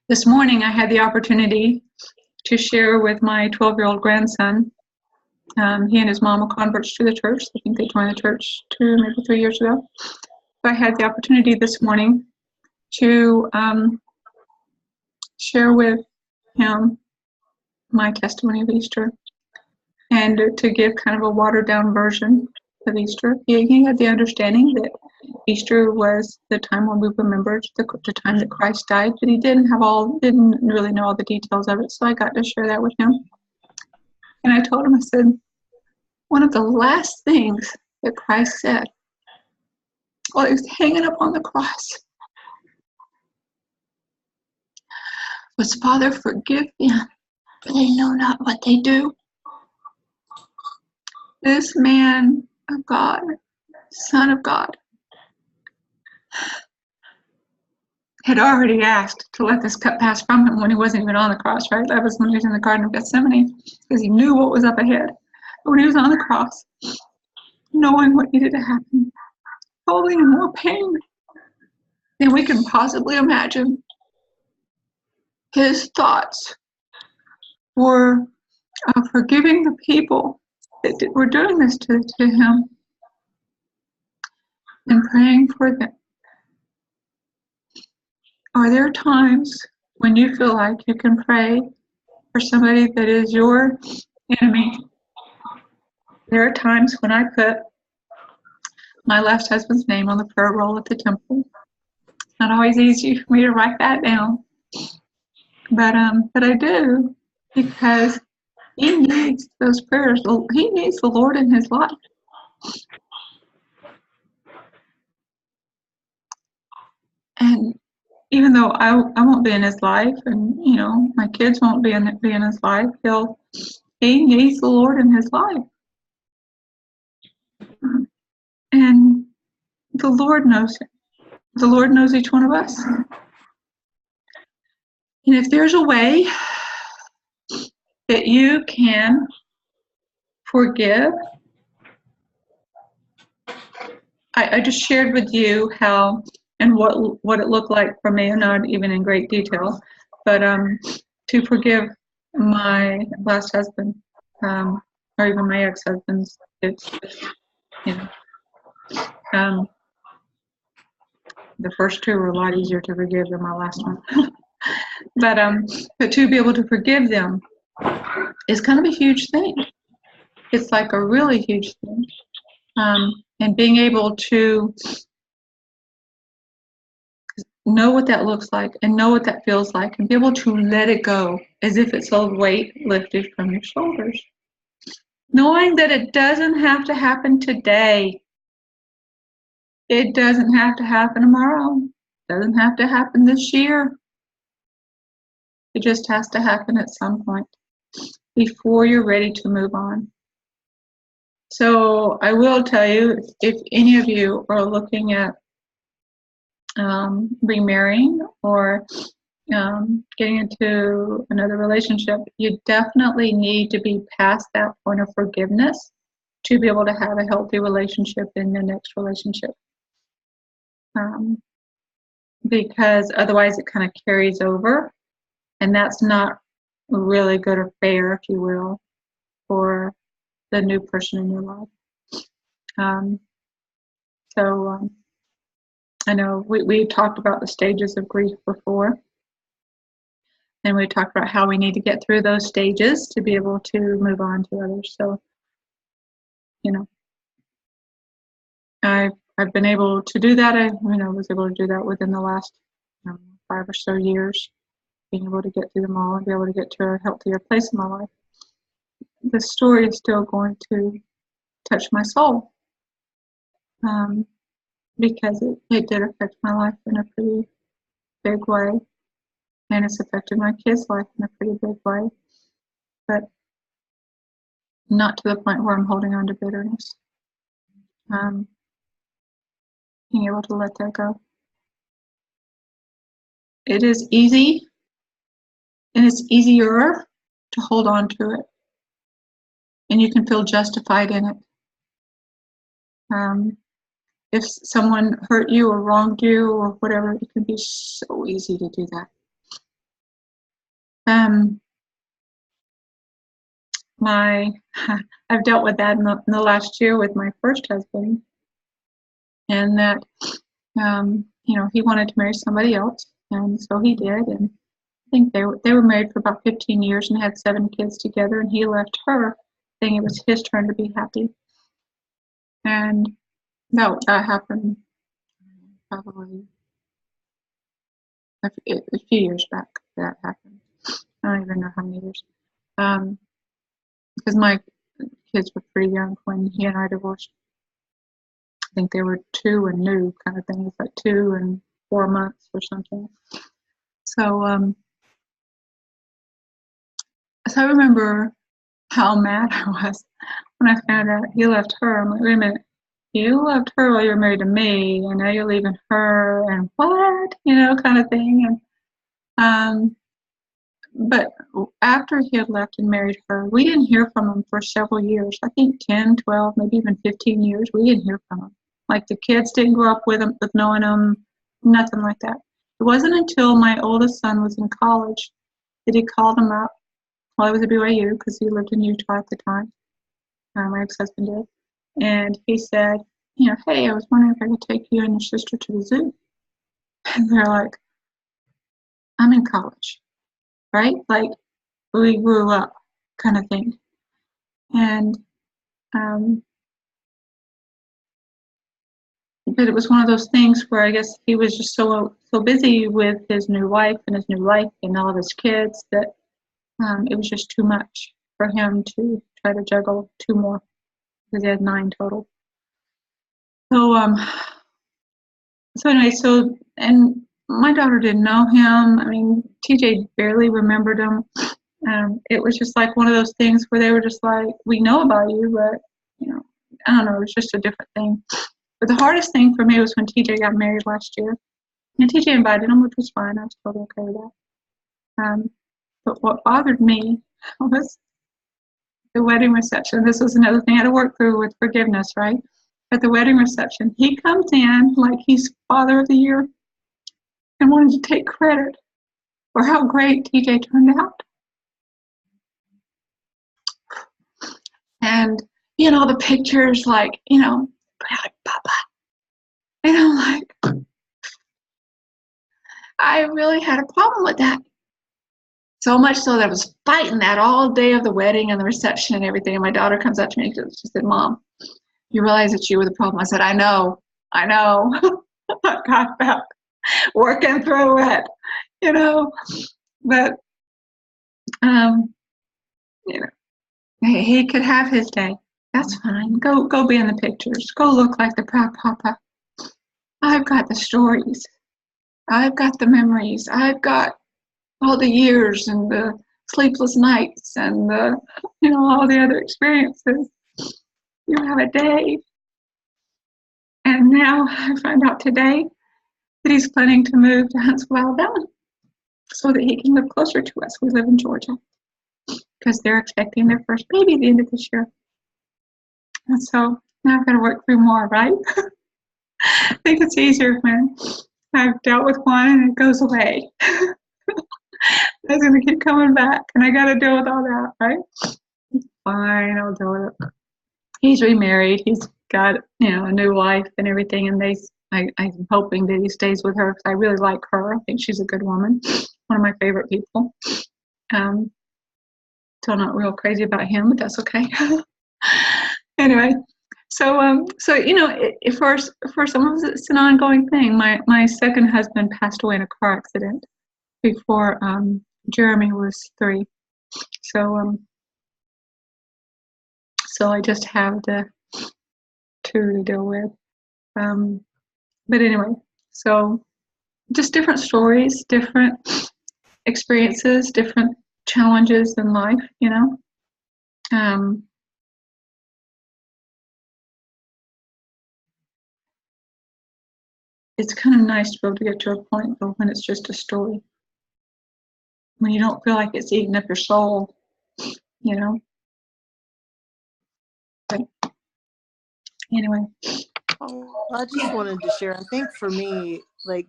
This morning I had the opportunity to share with my 12-year-old grandson. He and his mom were converts to the church. I think they joined the church 2, maybe 3 years ago. But I had the opportunity this morning to share with him my testimony of Easter, and to give kind of a watered-down version of Easter. He had the understanding that Easter was the time when we remembered the time that Christ died, but he didn't really know all the details of it, so I got to share that with him. And I told him, I said, one of the last things that Christ said while he was hanging up on the cross was, "Father, forgive them, for they know not what they do." This man of God, Son of God, had already asked to let this cup pass from him when he wasn't even on the cross, right? That was when he was in the Garden of Gethsemane, because he knew what was up ahead. when he was on the cross, knowing what needed to happen, probably in more pain than we can possibly imagine. His thoughts were forgiving the people that were doing this to him and praying for them. Are there times when you feel like you can pray for somebody that is your enemy? There are times when I put my last husband's name on the prayer roll at the temple. It's not always easy for me to write that down, but I do, because he needs those prayers. He needs the Lord in his life. And even though I won't be in his life, and my kids won't be in his life, he needs the Lord in his life. And the Lord knows him. The Lord knows each one of us. And if there's a way that you can forgive, I just shared with you how and what it looked like for me, not even in great detail, but to forgive my last husband, or even my ex-husbands. It's the first two were a lot easier to forgive than my last one. But to be able to forgive them is kind of a huge thing. It's like a really huge thing. And being able to know what that looks like and know what that feels like and be able to let it go as if it's a weight lifted from your shoulders. Knowing that it doesn't have to happen today. It doesn't have to happen tomorrow. It doesn't have to happen this year. It just has to happen at some point before you're ready to move on. So I will tell you, if any of you are looking at remarrying or getting into another relationship, you definitely need to be past that point of forgiveness to be able to have a healthy relationship in the next relationship. Because otherwise it kind of carries over, and that's not really good or fair, if you will, for the new person in your life. So I know we talked about the stages of grief before, and we talked about how we need to get through those stages to be able to move on to others. So, I've been able to do that. I was able to do that within the last 5 or so years, being able to get through them all and be able to get to a healthier place in my life. The story is still going to touch my soul, because it did affect my life in a pretty big way, and it's affected my kids' life in a pretty big way, but not to the point where I'm holding on to bitterness. Being able to let that go. It is easy, and it's easier to hold on to it, and you can feel justified in it. If someone hurt you or wronged you or whatever, it can be so easy to do that. I've dealt with that in the last year with my first husband, and that he wanted to marry somebody else, and so he did, and I think they were married for about 15 years and had 7 kids together, and he left her, saying it was his turn to be happy. And no, that happened probably a few years back. That happened. I don't even know how many years. Because my kids were pretty young when he and I divorced. I think they were 2 and new kind of thing. It's like 2 and 4 months or something. So, I remember how mad I was when I found out he left her. I'm like, wait a minute, you left her while you were married to me, and now you're leaving her, and what, kind of thing. And but after he had left and married her, we didn't hear from him for several years. I think 10, 12, maybe even 15 years. We didn't hear from him. Like the kids didn't grow up with him, with knowing him, nothing like that. It wasn't until my oldest son was in college that he called him up while I was at BYU, because he lived in Utah at the time. My ex-husband did. And he said, hey, I was wondering if I could take you and your sister to the zoo. And they're like, I'm in college, right? Like, we grew up kind of thing. And, but it was one of those things where I guess he was just so busy with his new wife and his new life and all of his kids that it was just too much for him to try to juggle two more, because he had 9 total. So anyway, and my daughter didn't know him. I mean, TJ barely remembered him. It was just like one of those things where they were just like, we know about you, but, I don't know, it was just a different thing. But the hardest thing for me was when TJ got married last year. And TJ invited him, which was fine. I was totally okay with that. But what bothered me was the wedding reception. This was another thing I had to work through with forgiveness, right? At the wedding reception, he comes in like he's Father of the Year and wanted to take credit for how great TJ turned out. And, the pictures, like, Papa. And I'm like, I really had a problem with that. So much so that I was fighting that all day of the wedding and the reception and everything. And my daughter comes up to me and she said, Mom, you realize it's you were the problem? I said, I know. I got that. Working through it, But, he could have his day. That's fine. Go be in the pictures. Go look like the proud papa. I've got the stories. I've got the memories. I've got all the years and the sleepless nights and the, all the other experiences. You have a day. And now I find out today that he's planning to move to Huntsville, Alabama, so that he can live closer to us. We live in Georgia because they're expecting their first baby at the end of this year. And so now I've got to work through more, right? I think it's easier when I've dealt with one and it goes away. It's going to keep coming back, and I got to deal with all that, right? Fine, I'll deal with it. He's remarried. He's got, a new wife and everything, and I'm hoping that he stays with her because I really like her. I think she's a good woman, one of my favorite people. Still not real crazy about him, but that's okay. Anyway, so for some of us it's an ongoing thing. My second husband passed away in a car accident before Jeremy was 3. So I just have the 2 to deal with. But anyway, so just different stories, different experiences, different challenges in life, It's kind of nice to be able to get to a point though when it's just a story. When you don't feel like it's eating up your soul, But anyway. Oh, I just wanted to share. I think for me, like,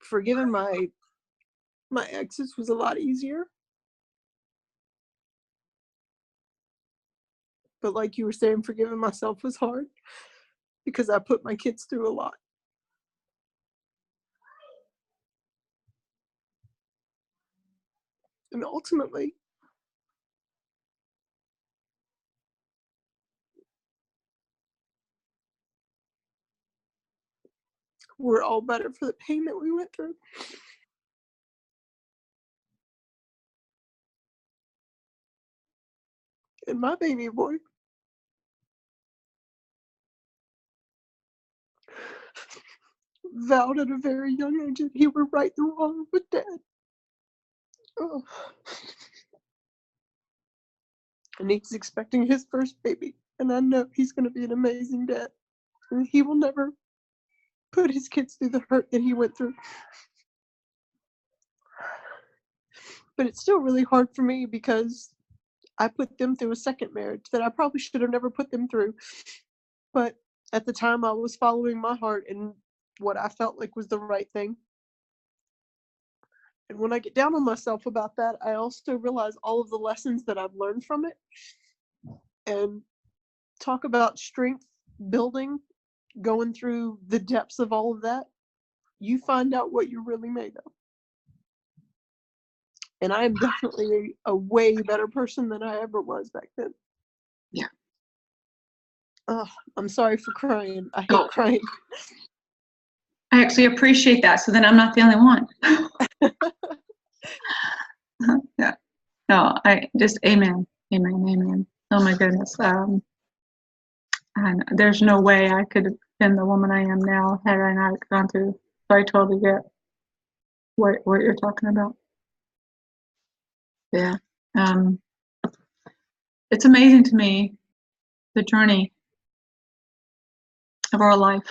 forgiving my exes was a lot easier. But like you were saying, forgiving myself was hard because I put my kids through a lot. And ultimately, we're all better for the pain that we went through. And my baby boy vowed at a very young age that he would right the wrong with Dad. Oh. And he's expecting his first baby. And I know he's going to be an amazing dad. And he will never put his kids through the hurt that he went through. but it's still really hard for me because I put them through a second marriage that I probably should have never put them through. But at the time, I was following my heart and what I felt like was the right thing. And when I get down on myself about that, I also realize all of the lessons that I've learned from it. And talk about strength building, going through the depths of all of that, you find out what you're really made of. And I am definitely a way better person than I ever was back then. Yeah. Oh, I'm sorry for crying. I hate crying. I actually appreciate that. So then I'm not the only one. Yeah. No, I just, amen. Amen. Amen. Oh my goodness. And there's no way I could have been the woman I am now had I not gone through. So I totally get what you're talking about. Yeah. It's amazing to me, the journey of our life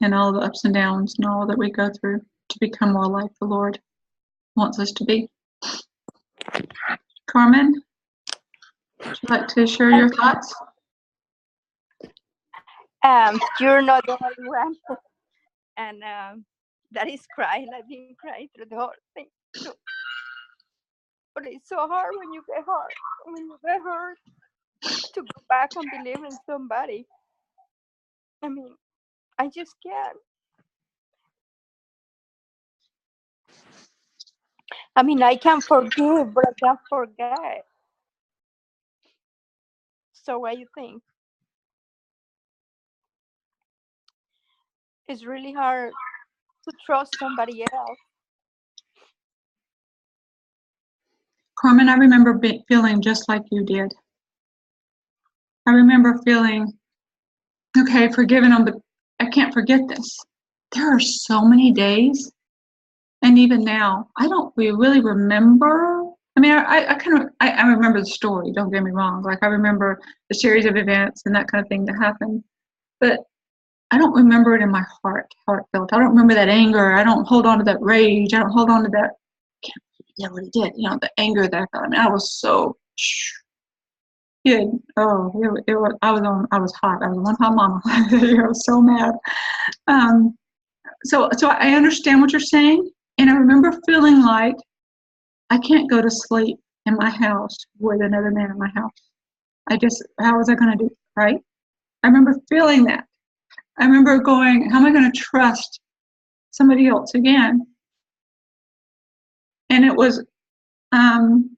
and all the ups and downs and all that we go through to become more like the Lord wants us to be. Carmen, would you like to share your thoughts? You're not the only one. And that is crying. I've been crying through the whole thing too. But it's so hard when you get hurt. When you get hurt, to go back and believe in somebody. I mean, I just can't. I mean, I can forgive, but I can't forget. So what do you think? It's really hard to trust somebody else. Carmen, I remember feeling just like you did. I remember feeling, okay, forgiven them, but I can't forget this. There are so many days, and even now, I don't really remember. I mean, I remember the story, don't get me wrong. Like, I remember the series of events and that kind of thing that happened. But I don't remember it in my heart, how it felt. I don't remember that anger. I don't hold on to that rage. I don't hold on to that, I can't believe he did what he did. You know, the anger that I felt. I mean, I was so good. Oh, I was hot. I was one hot mama. I was so mad. So I understand what you're saying. And I remember feeling like I can't go to sleep in my house with another man in my house. How was I going to do it, right? I remember feeling that. I remember going, how am I going to trust somebody else again? And it was, and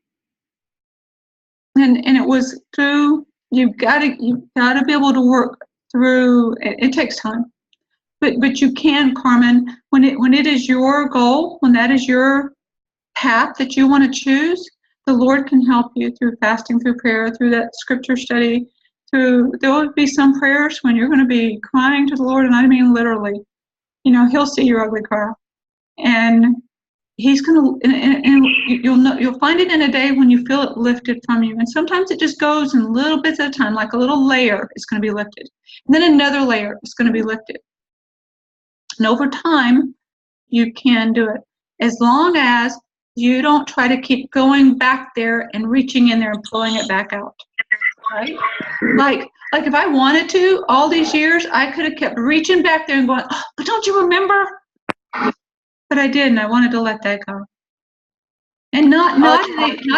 it was through, you've got to be able to work through, it takes time. But you can, Carmen, when it is your goal, when that is your path that you want to choose, the Lord can help you through fasting, through prayer, through that scripture study. There will be some prayers when you're going to be crying to the Lord, and I mean literally. You know, He'll see your ugly cry, and He's going to, and you'll find it in a day when you feel it lifted from you. And sometimes it just goes in little bits at a time, like a little layer is going to be lifted, and then another layer is going to be lifted. And over time, you can do it, as long as you don't try to keep going back there and reaching in there and pulling it back out, right? Like if I wanted to, all these years, I could have kept reaching back there and going, oh, but don't you remember? But I didn't. I wanted to let that go. And not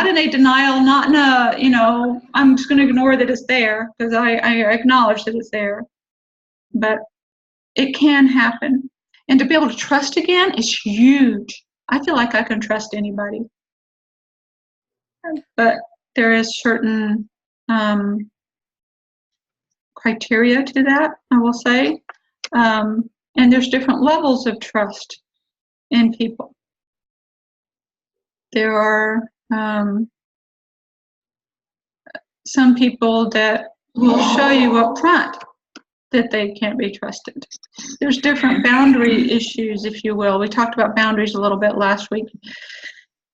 in a denial, not in a, you know, I'm just going to ignore that it's there, because I acknowledge that it's there. But it can happen. And to be able to trust again is huge. I feel like I can trust anybody. But there is certain criteria to that, I will say. And there's different levels of trust in people. There are some people that will show you up front that they can't be trusted. There's different boundary issues, if you will. We talked about boundaries a little bit last week.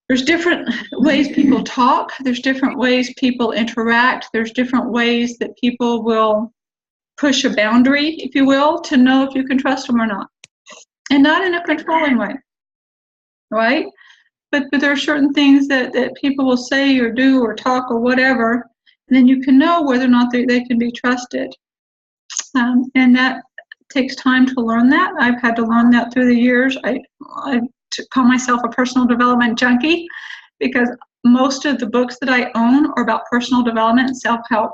There's different ways people talk. There's different ways people interact. There's different ways that people will push a boundary, if you will, to know if you can trust them or not. And not in a controlling way, right? but there are certain things that people will say or do or talk or whatever, and then you can know whether or not they can be trusted. And that takes time to learn that. I've had to learn that through the years. I call myself a personal development junkie because most of the books that I own are about personal development and self-help.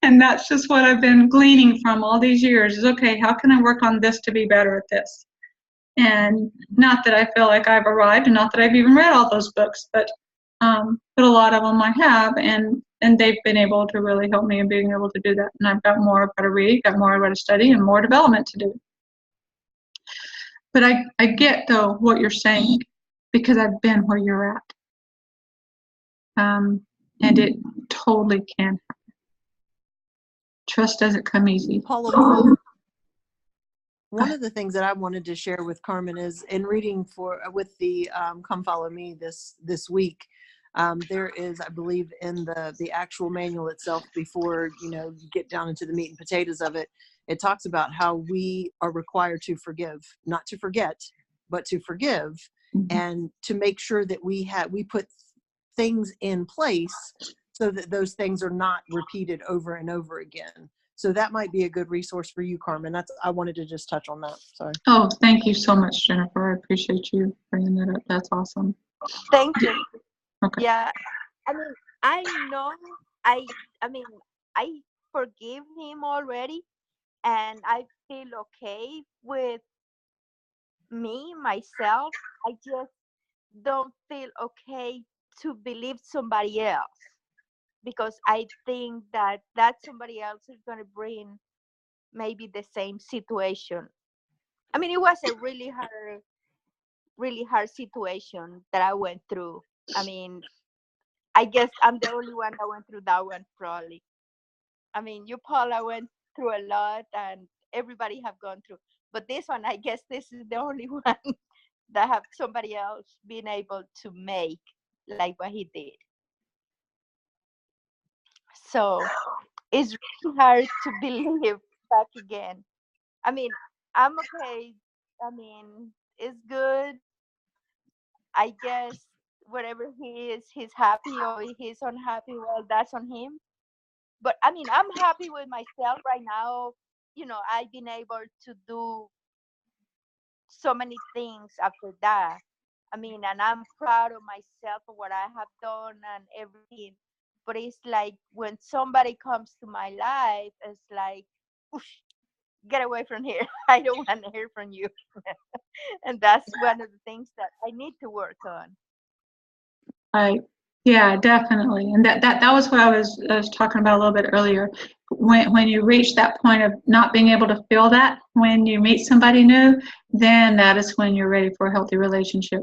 And that's just what I've been gleaning from all these years is, okay, how can I work on this to be better at this? And not that I feel like I've arrived and not that I've even read all those books, but a lot of them I have, and they've been able to really help me in being able to do that. And I've got more I've got to read, got more I've got to study, and more development to do. But I get, though, what you're saying because I've been where you're at. And it totally can happen. Trust doesn't come easy. Paula, one of the things that I wanted to share with Carmen is in reading with the Come Follow Me this week, there is, I believe, in the actual manual itself, before you get down into the meat and potatoes of it, it talks about how we are required to forgive, not to forget, but to forgive, and to make sure that we put things in place so that those things are not repeated over and over again. So that might be a good resource for you, Carmen. I wanted to just touch on that. Sorry. Oh, thank you so much, Jennifer. I appreciate you bringing that up. That's awesome. Thank you. Okay. Yeah, I mean, I know, I mean, I forgive him already, and I feel okay with me, myself. I just don't feel okay to believe somebody else, because I think that somebody else is going to bring maybe the same situation. I mean, it was a really hard situation that I went through. I mean, I guess I'm the only one that went through that one, probably. I mean, you, Paula, went through a lot, and everybody have gone through. But this one, I guess this is the only one that have somebody else been able to make like what he did. So it's really hard to believe back again. I mean, I'm okay. I mean, it's good. I guess whatever he is, he's happy, or he's unhappy, well, that's on him. But I mean, I'm happy with myself right now. I've been able to do so many things after that. I mean, and I'm proud of myself for what I have done and everything. But it's like when somebody comes to my life, it's like, "Oosh, get away from here. I don't want to hear from you." And that's one of the things that I need to work on. Right. Yeah, definitely. And that was what I was talking about a little bit earlier. When you reach that point of not being able to feel that when you meet somebody new, then that is when you're ready for a healthy relationship,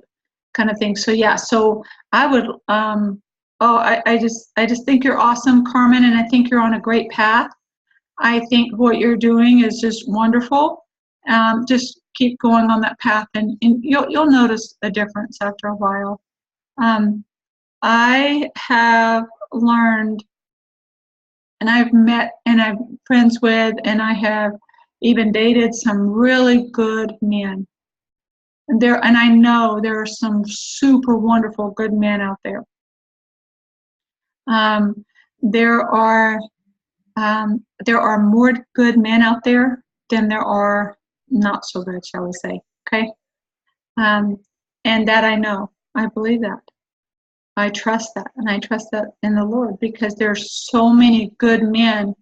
kind of thing. So yeah, so I would I just think you're awesome, Carmen, and I think you're on a great path. I think what you're doing is just wonderful. Just keep going on that path, and you'll notice a difference after a while. I have learned, and I've met, and I'm friends with, and I have even dated some really good men. And I know there are some super wonderful good men out there. There are more good men out there than there are not so good, shall we say? Okay, and that I know. I believe that. I trust that, and I trust that in the Lord, because there's so many good men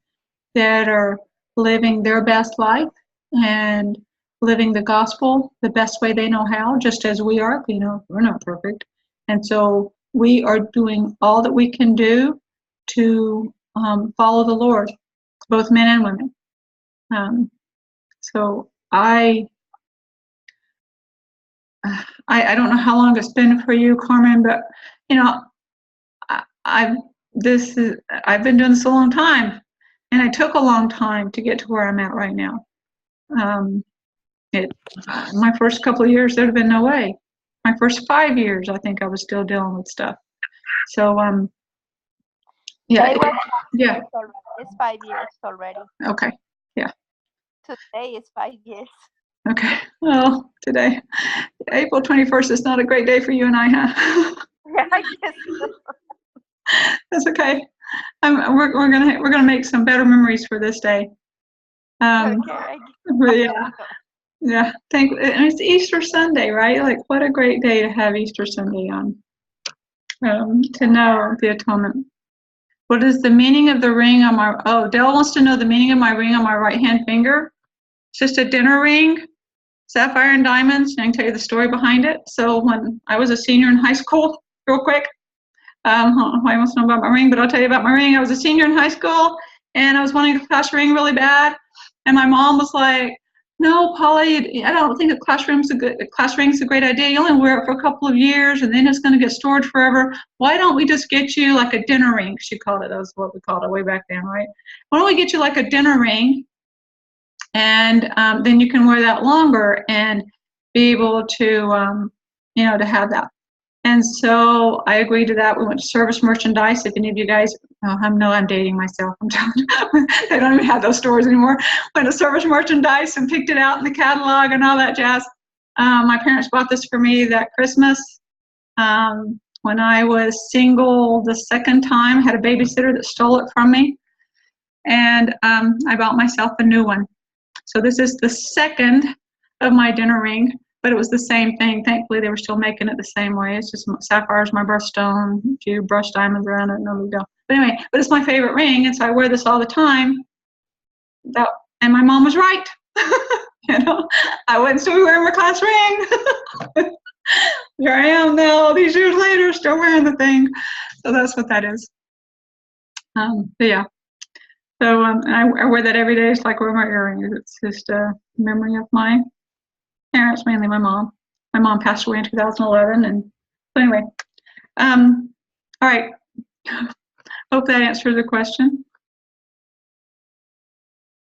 that are living their best life and living the gospel the best way they know how, just as we are. We're not perfect. And so we are doing all that we can do to follow the Lord, both men and women. So I don't know how long it's been for you, Carmen, but I've been doing this a long time, and it took a long time to get to where I'm at right now. My first couple of years, there'd have been no way. My first 5 years, I think I was still dealing with stuff. So yeah, yeah. It's 5 years already. Okay, yeah. Today is 5 years. Okay. Well, today, April 21st is not a great day for you and I, huh? Yeah, I guess so. That's okay. We're gonna make some better memories for this day. Okay, I But yeah, yeah. And it's Easter Sunday, right? Like, what a great day to have Easter Sunday on. To know the atonement. What is the meaning of the ring on my? Oh, Dell wants to know the meaning of my ring on my right hand finger. It's just a dinner ring, sapphire and diamonds. And I can tell you the story behind it. So when I was a senior in high school, real quick. I wants to know about my ring, but I'll tell you about my ring. I was a senior in high school, and I was wanting to class ring really bad. And my mom was like, "No, Paula, I don't think a class ring's a great idea. You only wear it for a couple of years, and then it's going to get stored forever. Why don't we just get you like a dinner ring?" She called it. That was what we called it way back then, right? Why don't we get you like a dinner ring, and then you can wear that longer and be able to, to have that. And so I agreed to that. We went to Service Merchandise. If any of you guys, I know I'm dating myself. I'm telling you, they don't even have those stores anymore. Went to Service Merchandise and picked it out in the catalog and all that jazz. My parents bought this for me that Christmas. When I was single the second time, I had a babysitter that stole it from me. And I bought myself a new one. So this is the second of my dinner ring. But it was the same thing. Thankfully, they were still making it the same way. It's just sapphire's my birthstone, a few brushed diamonds around it, no big deal. But anyway, but it's my favorite ring, and so I wear this all the time. And my mom was right. I wouldn't still be wearing my class ring. Here I am now, all these years later, still wearing the thing. So that's what that is. But yeah. So I wear that every day. It's like wearing my earrings. It's just a memory of my parents, mainly my mom. My mom passed away in 2011, and so anyway, all right. Hope that answers the question.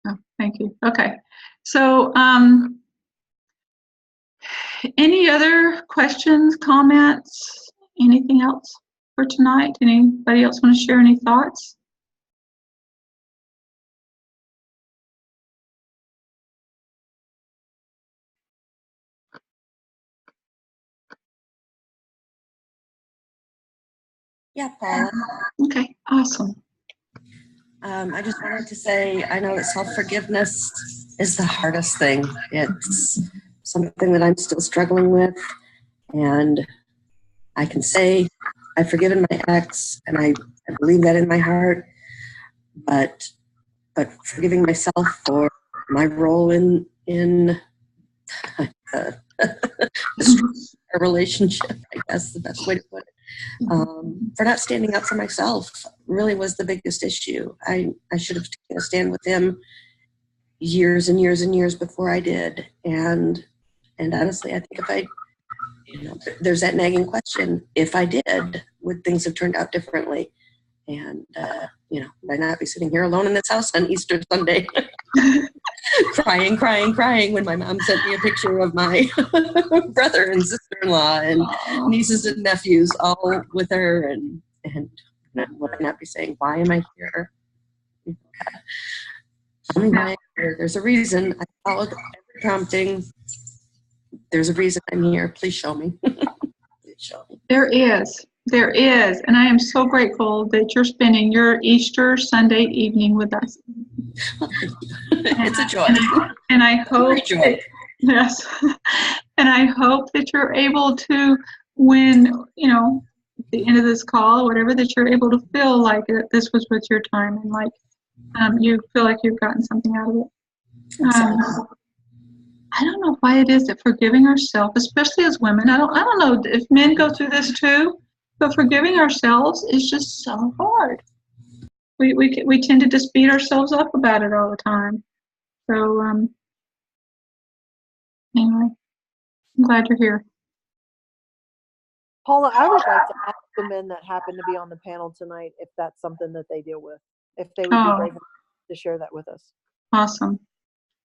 Oh, thank you. Okay, so any other questions, comments, anything else for tonight? Anybody else want to share any thoughts? Yeah, Paula. Okay, awesome. I just wanted to say, I know that self-forgiveness is the hardest thing. It's something that I'm still struggling with. And I can say I've forgiven my ex, and I believe that in my heart. But forgiving myself for my role in a relationship, I guess the best way to put it. For not standing up for myself really was the biggest issue. I should have taken a stand with him years and years and years before I did. And honestly, I think if I, there's that nagging question, if I did, would things have turned out differently? And, would I not be sitting here alone in this house on Easter Sunday, crying when my mom sent me a picture of my brother and sister-in-law and nieces and nephews all with her, and would I not be saying, why am I here? Tell me why I'm here. There's a reason. I followed every prompting. There's a reason I'm here. Please show me. Please show me. There is, and I am so grateful that you're spending your Easter Sunday evening with us. It's a joy. And I hope, joy. yes, and I hope that you're able to, when, at the end of this call, whatever, that you're able to feel like this was worth your time, and like you feel like you've gotten something out of it. I don't know why it is that forgiving ourselves, especially as women, I don't know if men go through this too, but forgiving ourselves is just so hard. We tend to just beat ourselves up about it all the time. So anyway, I'm glad you're here. Paula, I would like to ask the men that happen to be on the panel tonight if that's something that they deal with, if they would be brave enough to share that with us. Awesome.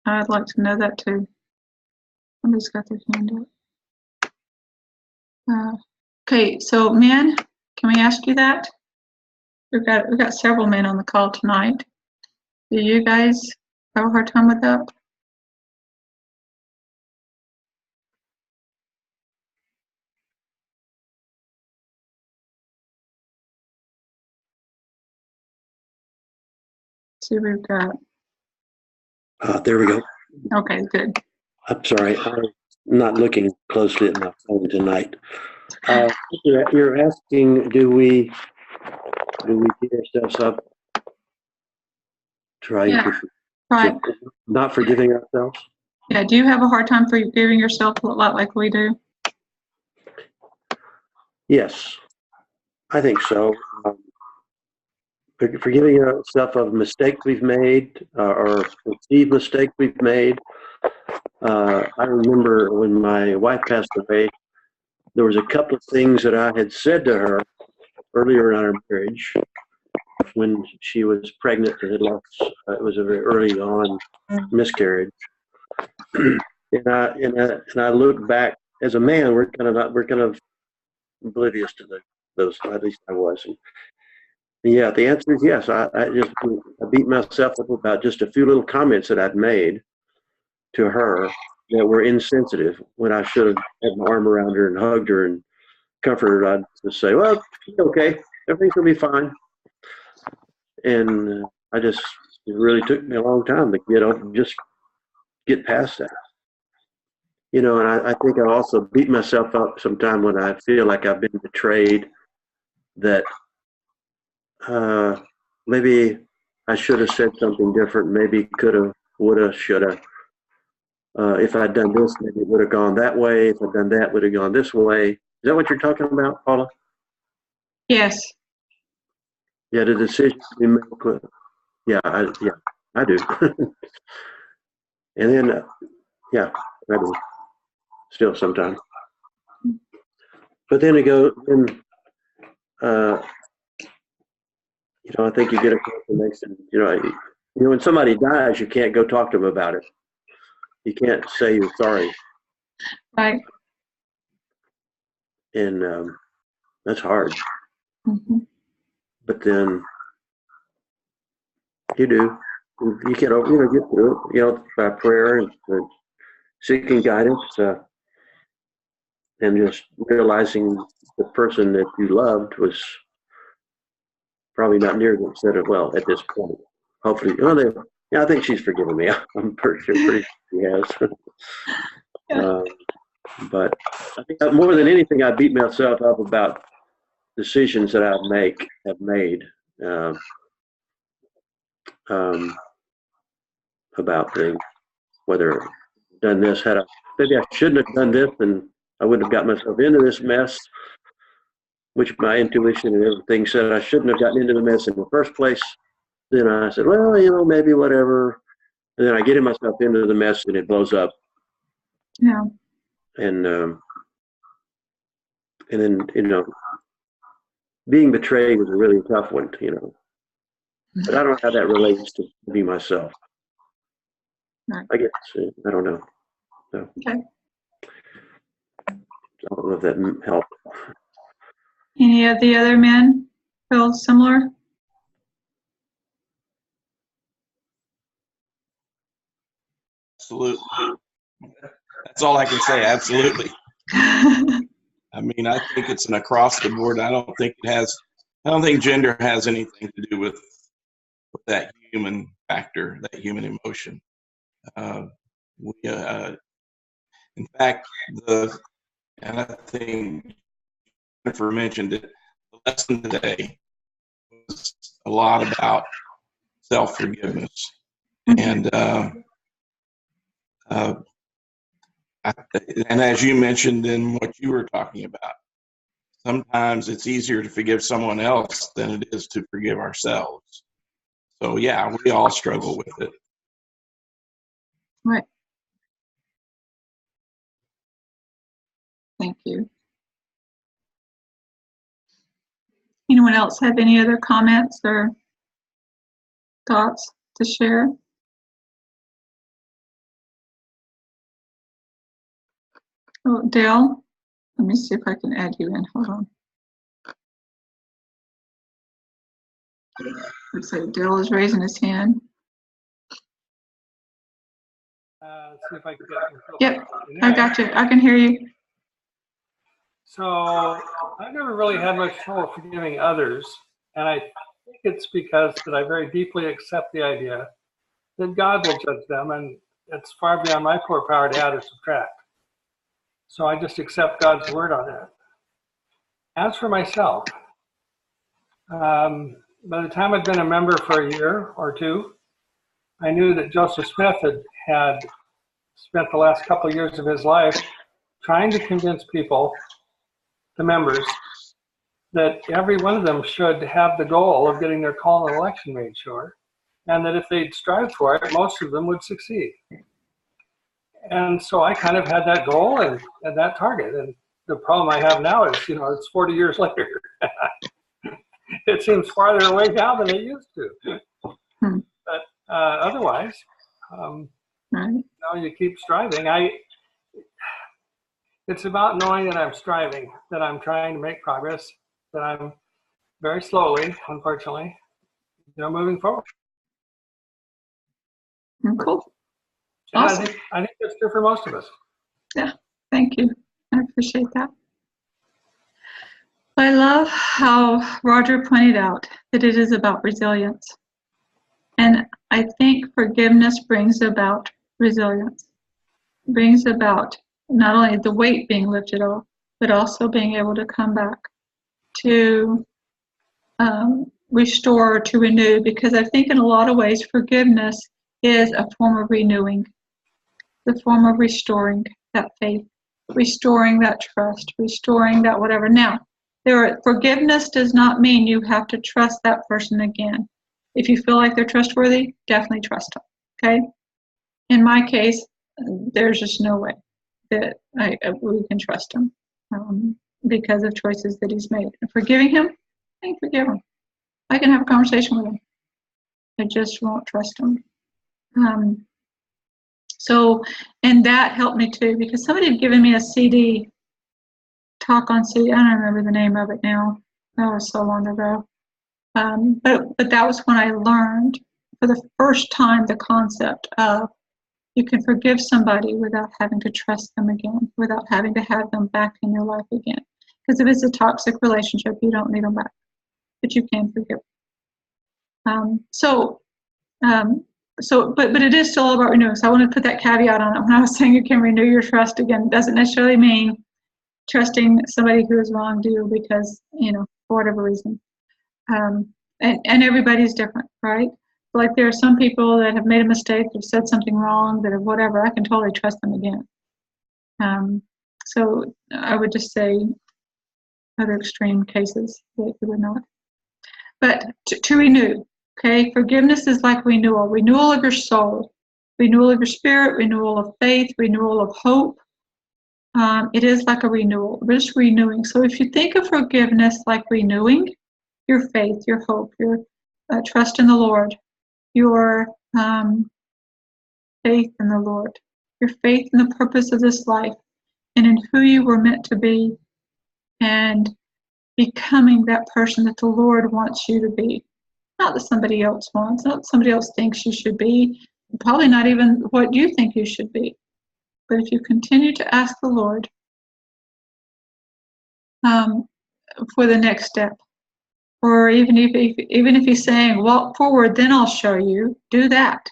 I'd like to know that too. Somebody's got their hand up. Okay, so men, can we ask you that? We've got several men on the call tonight. Do you guys have a hard time with that? See, we've got, There we go. okay, good. I'm sorry. I'm not looking closely at my phone tonight. You're asking, do we beat ourselves up trying Yeah, right. not forgiving ourselves? Yeah, do you have a hard time forgiving yourself a lot like we do? Yes, I think so. Forgiving ourselves of mistakes we've made or perceived mistakes we've made. I remember when my wife passed away, there was a couple of things that I had said to her earlier in our marriage when she was pregnant and had lost. It was a very early on miscarriage, and I look back as a man. We're kind of oblivious to those. At least I was. And yeah, the answer is yes. I beat myself up about just a few little comments that I'd made to her that were insensitive when I should have had my arm around her and hugged her and comforted her. I'd just say, well, okay, everything's going to be fine. And it really took me a long time to just get past that. And I think I also beat myself up sometime when I feel like I've been betrayed, that maybe I should have said something different, maybe could have, would have, should have. If I'd done this, maybe it would have gone that way. If I'd done that, it would have gone this way. Is that what you're talking about, Paula? Yes. Yeah, the decision we make. Yeah, I do. And then, yeah, I do. Still sometimes. But then it goes, I think you get a confirmation. When somebody dies, you can't go talk to them about it. You can't say you're sorry. Right. And that's hard. Mm-hmm. But then you do. You can, get through it, by prayer and seeking guidance, and just realizing the person that you loved was probably not near them. Said it well at this point. Hopefully, I think she's forgiven me. I'm pretty sure she has. But I think more than anything, I beat myself up about decisions that have made about things. Whether done this, maybe I shouldn't have done this, and I wouldn't have got myself into this mess. Which my intuition and everything said I shouldn't have gotten into the mess in the first place. Then I said, well, maybe whatever. And then I get myself into the mess and it blows up. Yeah. And then, being betrayed was a really tough one, But I don't know how that relates to be myself. Right. I guess, I don't know. So, okay. I don't know if that helped. Any of the other men feel similar? Absolutely. That's all I can say. Absolutely. I mean, I think it's an across the board. I don't think gender has anything to do with that human factor, that human emotion. In fact, and I think Jennifer mentioned it, the lesson today was a lot about self-forgiveness. And as you mentioned in what you were talking about, sometimes it's easier to forgive someone else than it is to forgive ourselves. So yeah, we all struggle with it. Right. Thank you. Anyone else have any other comments or thoughts to share? Oh, Dale, let me see if I can add you in. Hold on. Let's see, Dale is raising his hand. See if I can get myself. Yep, I got you. I can hear you. So I've never really had much trouble forgiving others, and I think it's because that I very deeply accept the idea that God will judge them, and it's far beyond my poor power to add or subtract. So I just accept God's word on that. As for myself, by the time I'd been a member for a year or two, I knew that Joseph Smith had spent the last couple of years of his life trying to convince people, the members, that every one of them should have the goal of getting their call and election made sure, and that if they'd strive for it, most of them would succeed. And so I kind of had that goal and that target. And the problem I have now is, it's 40 years later. It seems farther away now than it used to. But otherwise, you keep striving. It's about knowing that I'm striving, that I'm trying to make progress, that I'm very slowly, unfortunately, moving forward. Cool. And Awesome. I think that's true for most of us. Yeah, thank you. I appreciate that. I love how Roger pointed out that it is about resilience. And I think forgiveness brings about resilience, brings about not only the weight being lifted off, but also being able to come back to restore, to renew, because I think in a lot of ways forgiveness is a form of renewing, the form of restoring that faith, restoring that trust, restoring that whatever. Now, forgiveness does not mean you have to trust that person again. If you feel like they're trustworthy, definitely trust them, okay? In my case, there's just no way that we can trust him because of choices that he's made. And forgiving him, I can forgive him. I can have a conversation with him. I just won't trust him. And that helped me too, because somebody had given me a CD, talk on CD. I don't remember the name of it now. That was so long ago. But that was when I learned for the first time the concept of you can forgive somebody without having to trust them again, without having to have them back in your life again. Because if it's a toxic relationship, you don't need them back, but you can forgive. But it is still all about renewing. So I want to put that caveat on it. When I was saying you can renew your trust again, it doesn't necessarily mean trusting somebody who has wronged you because, for whatever reason. And everybody's different, right? Like there are some people that have made a mistake, have said something wrong, that have whatever, I can totally trust them again. So I would just say other extreme cases that you would not. But to renew, okay? Forgiveness is like renewal of your soul, renewal of your spirit, renewal of faith, renewal of hope. It is like a renewal, just renewing. So if you think of forgiveness like renewing your faith, your hope, your trust in the Lord, your faith in the Lord, your faith in the purpose of this life and in who you were meant to be, and becoming that person that the Lord wants you to be. Not that somebody else wants, not that somebody else thinks you should be, probably not even what you think you should be. But if you continue to ask the Lord for the next step, or even if he's saying, walk forward, then I'll show you, do that,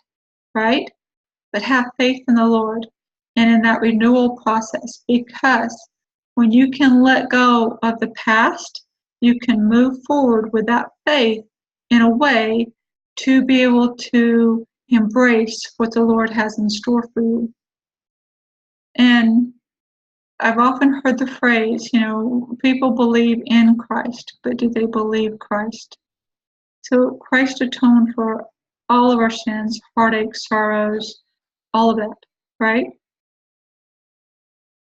right? But have faith in the Lord and in that renewal process, because when you can let go of the past, you can move forward with that faith in a way to be able to embrace what the Lord has in store for you. And I've often heard the phrase, people believe in Christ, but do they believe Christ? So Christ atoned for all of our sins, heartaches, sorrows, all of that, right?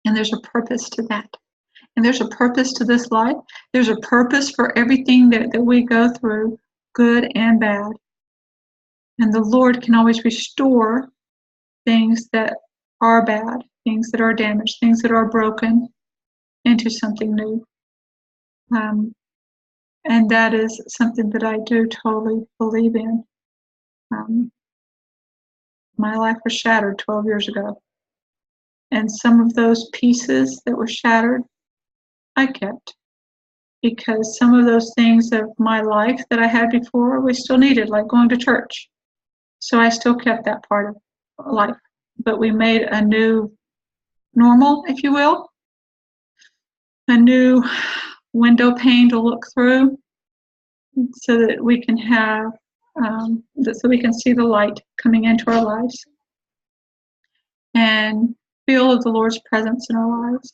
And there's a purpose to that. And there's a purpose to this life. There's a purpose for everything that we go through, good and bad. And the Lord can always restore things that are bad, things that are damaged, things that are broken into something new. And that is something that I do totally believe in. My life was shattered 12 years ago. And some of those pieces that were shattered, I kept. because some of those things of my life that I had before, we still needed, like going to church. So I still kept that part of life. But we made a new normal, if you will, a new window pane to look through so that we can have, so we can see the light coming into our lives and feel the Lord's presence in our lives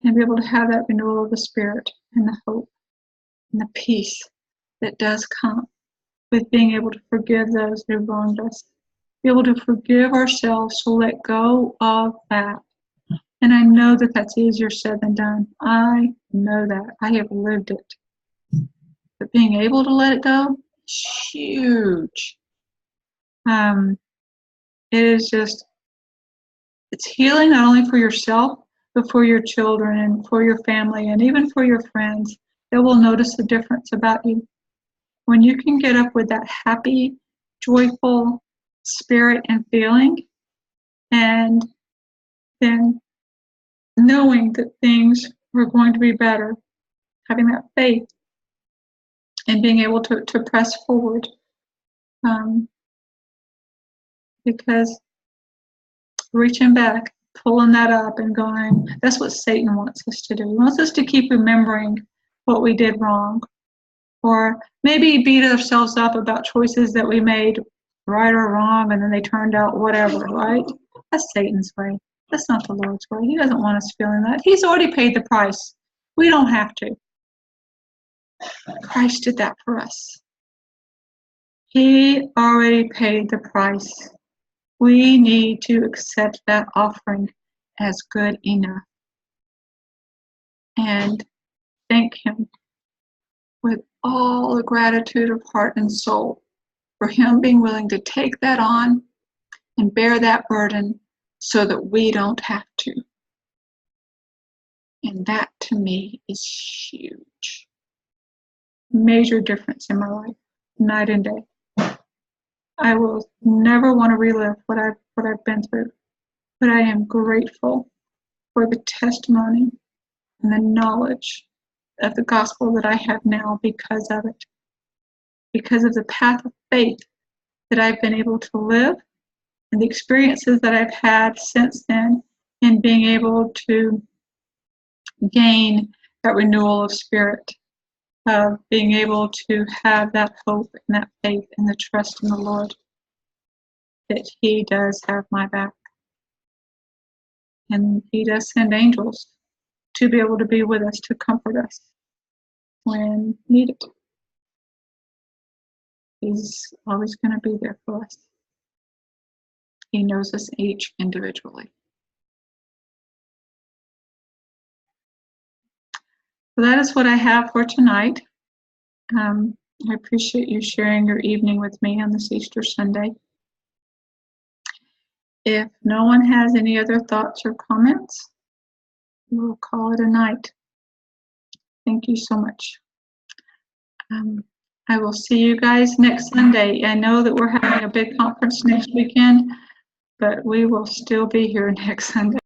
and be able to have that renewal of the Spirit and the hope and the peace that does come with being able to forgive those who wronged us, be able to forgive ourselves, to let go of that. And I know that that's easier said than done. I know that. I have lived it. But being able to let it go is huge. It is just, it's healing not only for yourself, but for your children and for your family and even for your friends. They will notice the difference about you. When you can get up with that happy, joyful spirit and feeling, and then knowing that things are going to be better, having that faith and being able to press forward. Because reaching back, pulling that up and going, that's what Satan wants us to do. He wants us to keep remembering what we did wrong. Or maybe beat ourselves up about choices that we made right or wrong and then they turned out whatever, right? That's Satan's way. That's not the Lord's way. He doesn't want us feeling that. He's already paid the price. We don't have to. Christ did that for us. He already paid the price. We need to accept that offering as good enough and thank Him with all the gratitude of heart and soul for Him being willing to take that on and bear that burden so that we don't have to. And that to me is huge. Major difference in my life, night and day. I will never want to relive what I've been through, but I am grateful for the testimony and the knowledge of the gospel that I have now because of it, because of the path of faith that I've been able to live and the experiences that I've had since then in being able to gain that renewal of spirit, of being able to have that hope and that faith and the trust in the Lord that He does have my back. And He does send angels to be able to be with us, to comfort us when needed. He's always going to be there for us. He knows us each individually. So that is what I have for tonight. I appreciate you sharing your evening with me on this Easter Sunday. If no one has any other thoughts or comments, we'll call it a night. Thank you so much. I will see you guys next Sunday. I know that we're having a big conference next weekend, but we will still be here next Sunday.